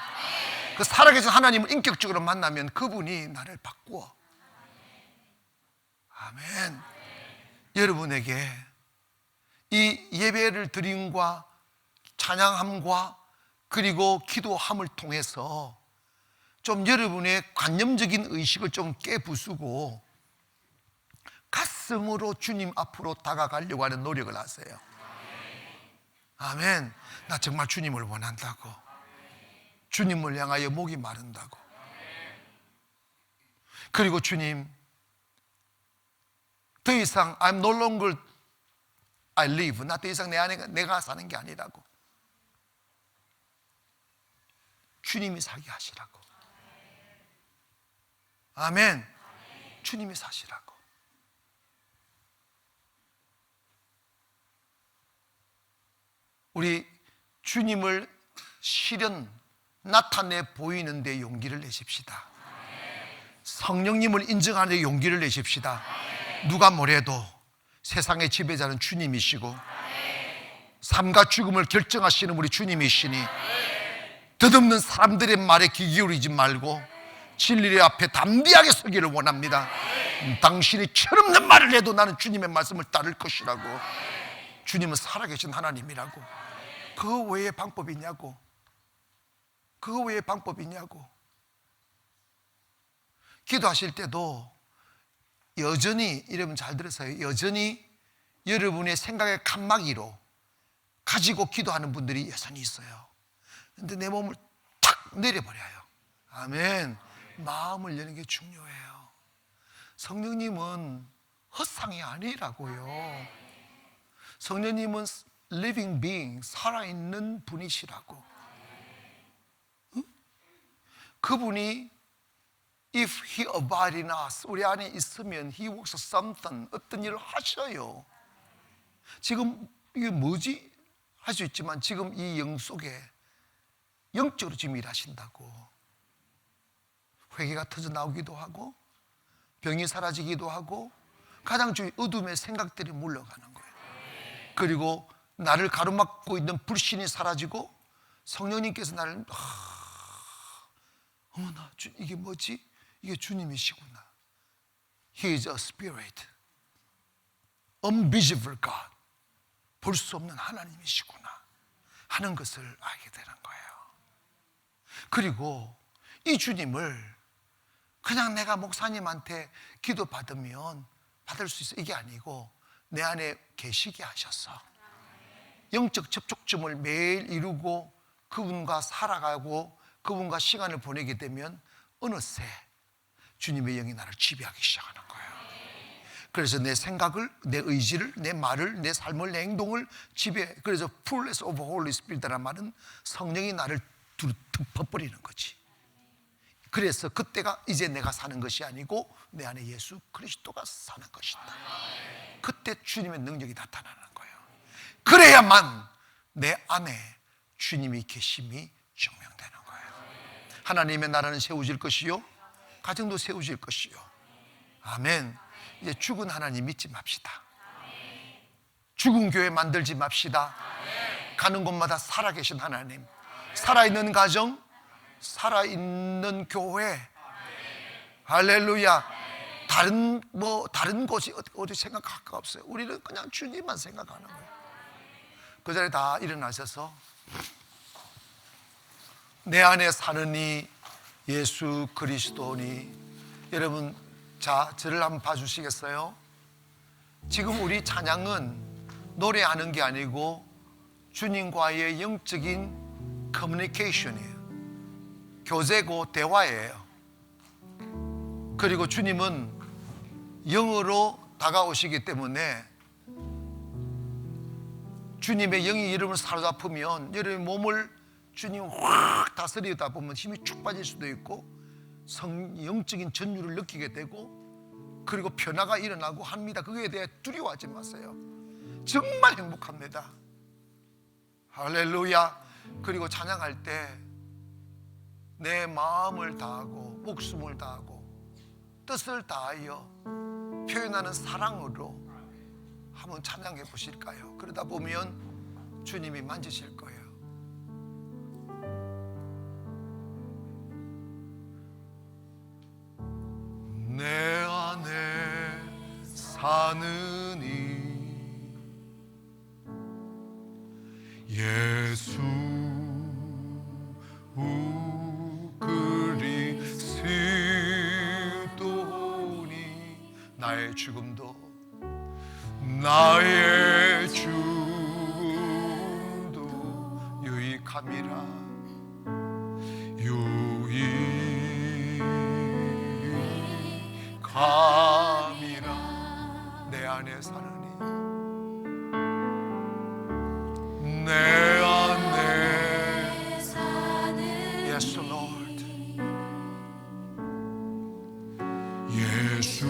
그 살아계신 하나님을 인격적으로 만나면 그분이 나를 바꾸어. 아멘. 여러분에게 이 예배를 드림과 찬양함과 그리고 기도함을 통해서 좀 여러분의 관념적인 의식을 좀 깨부수고 가슴으로 주님 앞으로 다가가려고 하는 노력을 하세요. 아멘. 나 정말 주님을 원한다고, 주님을 향하여 목이 마른다고. 그리고 주님, 더 이상 I'm no longer I live, 나 더 이상 내 안에 내가 사는 게 아니라고, 주님이 살게 하시라고. 아멘. 주님이 사시라고. 우리 주님을 실현 나타내 보이는 데 용기를 내십시다. 성령님을 인정하는 데 용기를 내십시다. 누가 뭐래도 세상의 지배자는 주님이시고 삶과 죽음을 결정하시는 우리 주님이시니 덧없는 사람들의 말에 귀 기울이지 말고 진리의 앞에 담대하게 서기를 원합니다. 당신이 철없는 말을 해도 나는 주님의 말씀을 따를 것이라고. 주님은 살아계신 하나님이라고. 그거 외에 방법이 있냐고. 그거 외에 방법이 있냐고. 기도하실 때도 여전히, 여러분 잘 들으세요, 여전히 여러분의 생각의 칸막이로 가지고 기도하는 분들이 여전히 있어요. 근데 내 몸을 탁 내려버려요. 아멘. 마음을 여는 게 중요해요. 성령님은 헛상이 아니라고요. 성령님은 living being, 살아있는 분이시라고. 응? 그분이 if he abide in us, 우리 안에 있으면 he works something, 어떤 일을 하셔요. 지금 이게 뭐지? 할 수 있지만 지금 이 영 속에 영적으로 지금 일하신다고. 회개가 터져 나오기도 하고 병이 사라지기도 하고 가장 중요한 어둠의 생각들이 물러가는 거예요. 그리고 나를 가로막고 있는 불신이 사라지고 성령님께서 나를 어머나 이게 뭐지? 이게 주님이시구나. He is a spirit, unvisible God, 볼 수 없는 하나님이시구나 하는 것을 알게 되는 거예요. 그리고 이 주님을 그냥 내가 목사님한테 기도 받으면 받을 수 있어, 이게 아니고 내 안에 계시게 하셔서 영적 접촉점을 매일 이루고 그분과 살아가고 그분과 시간을 보내게 되면 어느새 주님의 영이 나를 지배하기 시작하는 거예요. 그래서 내 생각을, 내 의지를, 내 말을, 내 삶을, 내 행동을 지배. 그래서 fullness of Holy Spirit라는 말은 성령이 나를 덮어버리는 거지. 그래서 그때가 이제 내가 사는 것이 아니고 내 안에 예수 그리스도가 사는 것이다. 그때 주님의 능력이 나타나는 거예요. 그래야만 내 안에 주님이 계심이 증명되는 거예요. 하나님의 나라는 세워질 것이요, 가정도 세워질 것이요. 아멘. 이제 죽은 하나님 믿지 맙시다. 죽은 교회 만들지 맙시다. 가는 곳마다 살아계신 하나님, 살아있는 가정, 살아있는 교회. 할렐루야. 다른 곳이 어디 생각할 거 없어요. 우리는 그냥 주님만 생각하는 거예요. 그 자리에 다 일어나셔서 내 안에 사느니 예수 그리스도니. 여러분, 자, 저를 한번 봐주시겠어요? 지금 우리 찬양은 노래하는 게 아니고 주님과의 영적인 커뮤니케이션이에요. 교제고 대화예요. 그리고 주님은 영으로 다가오시기 때문에 주님의 영이 여러분을 사로잡으면 여러분의 몸을 주님 확 다스리다 보면 힘이 축 빠질 수도 있고 영적인 전율을 느끼게 되고 그리고 변화가 일어나고 합니다. 그거에 대해 두려워하지 마세요. 정말 행복합니다. 할렐루야. 그리고 찬양할 때 내 마음을 다하고 목숨을 다하고 뜻을 다하여 표현하는 사랑으로 한번 찬양해 보실까요? 그러다 보면 주님이 만지실 거예요. 내 안에 사는 이 예수 그리스도니 나의 죽음도 유익함이라 유익함이라 내 안에 사느니 내 안에 Yes Lord 예수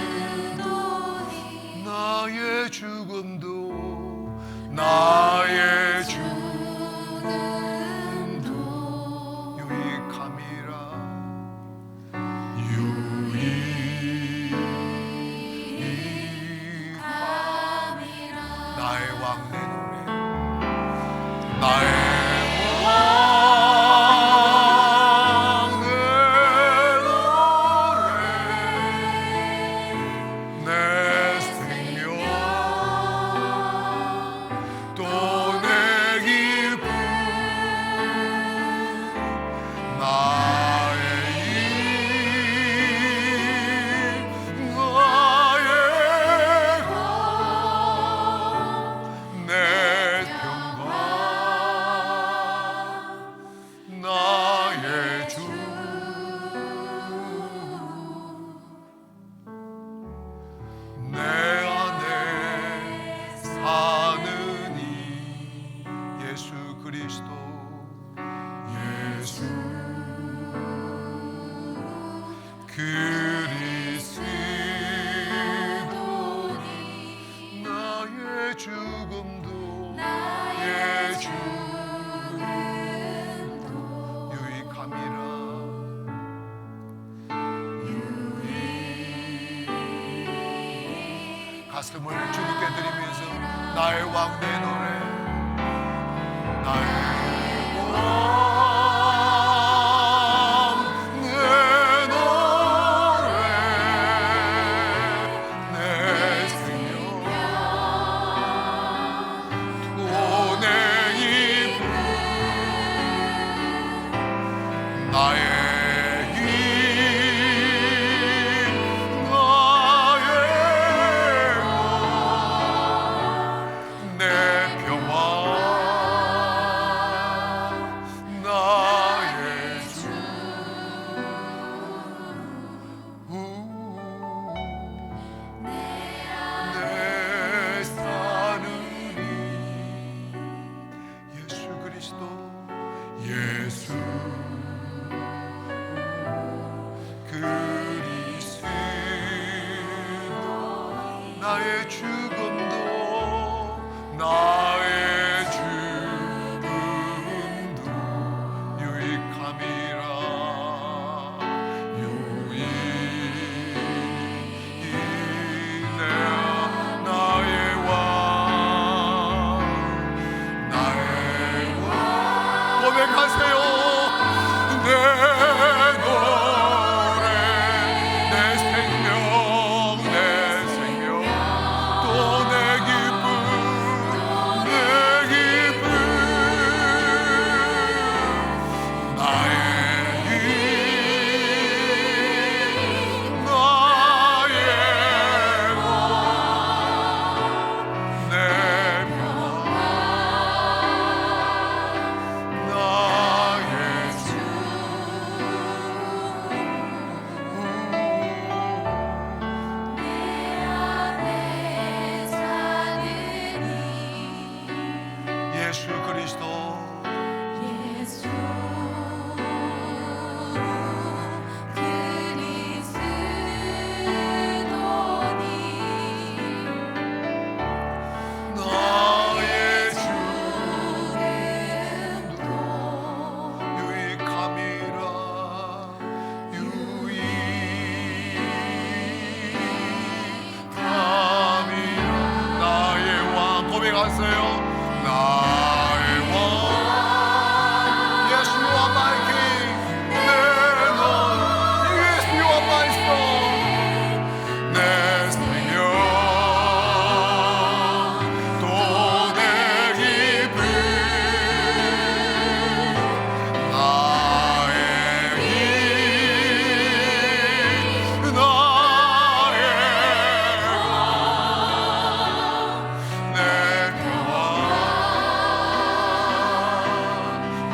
그리스도니 나의 죽음도 나의 죽음도 유익함이라 유익함이라 나의 왕 내 노래 나의 그리스도니 나의 죽음도 나의 죽음도 유익함이라 가슴을 주님께 드리면서 나의 왕 내 노래 나의 왕 나의 죽음도 나의 죽음도 유익함이라 나의 왕 고백하세요. 내 노래 내 생명 또 내 그리스도 예수 나의 주 유익함이라 유익함이라 나의 왕 고백하세요. 나의 왕 Yes you are my king 내 넌 Yes you are my son 내 생명 또 내 기쁨 나의 힘 나의 내 평안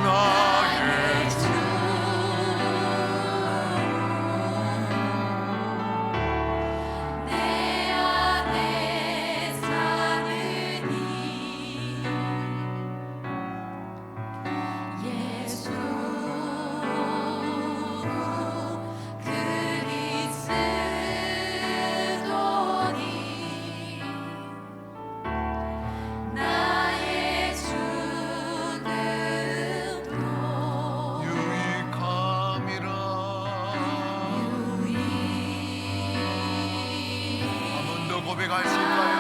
나의 주 내 안에 사느니 예수 그리스도니 나의 죽음도 유익함이라 한 번 더 고백하실까요?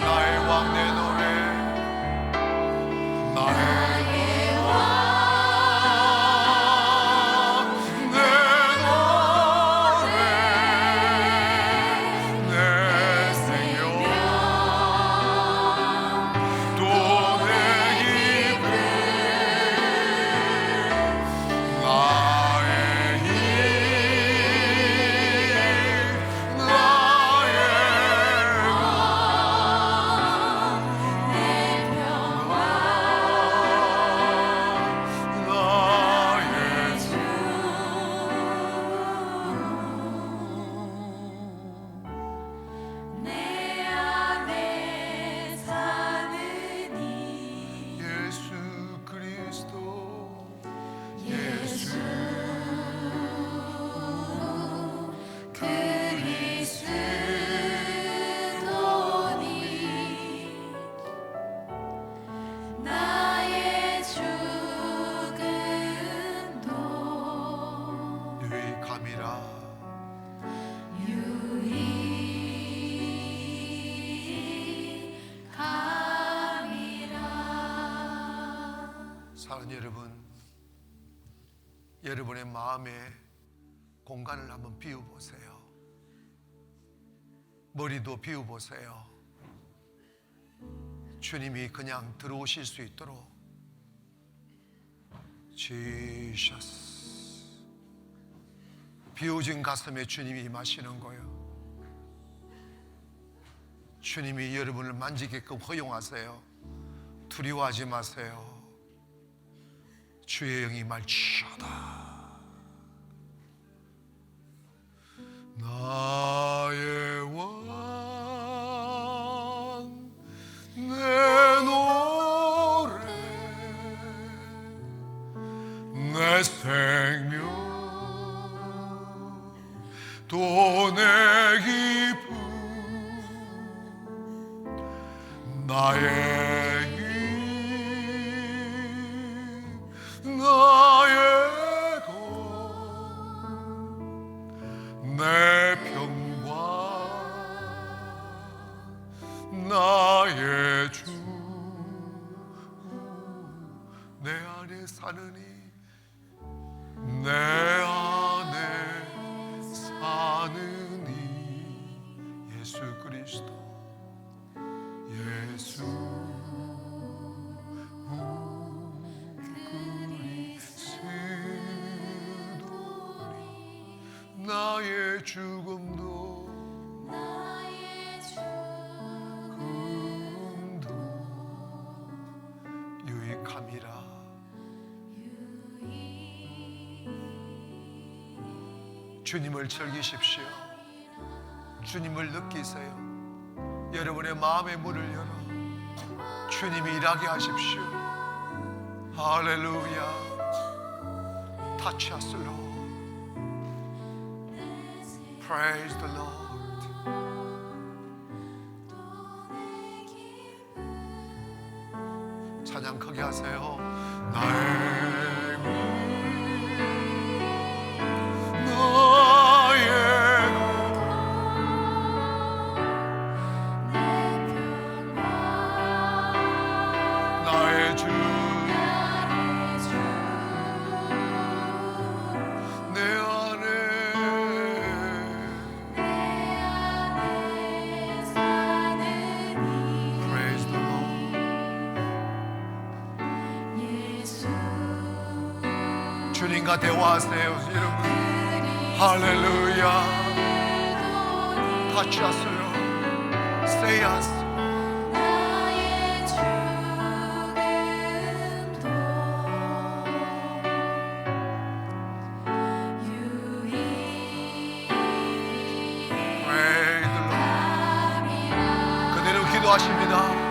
나의 왕 내 노래 나의 왕 내 노래 내 생명 또 내 기쁨 나의 힘 나의 나의 주 내 안에 사느니 예수 그리스도 예수 그리스도니 나의 죽음도 유익함이라 유익함이라. 사랑하는 여러분, 여러분의 마음에 공간을 한번 비워보세요. 머리도 비워보세요. 주님이 그냥 들어오실 수 있도록. 지셔스. 비워진 가슴에 주님이 임하시는 거예요. 주님이 여러분을 만지게끔 허용하세요. 두려워하지 마세요. 주의 영이 말치어다. 나의 왕 내 노래 내 생명 또 내 기쁨 나의 힘 나의 것 내 평강 나의 주 내 안에 사느니 내 안에 사느니 예수 그리스도 예수 그리스도니 나의 죽음도 나의 금도 유익함이라. 주님을 즐기십시오. 주님을 느끼세요. 여러분의 마음의 문을 열어 주님이 일하게 하십시오. 할렐루야. Touch us, Lord. Praise the Lord. 찬양 크게 하세요. 나의 구, 나의 나의 주, 내 안에 Praise the Lord. 주님과 대화하세요, 여러분. 할렐루야. Touch us, Lord. Say us. Praise the Lord. 그대로 기도하십니다.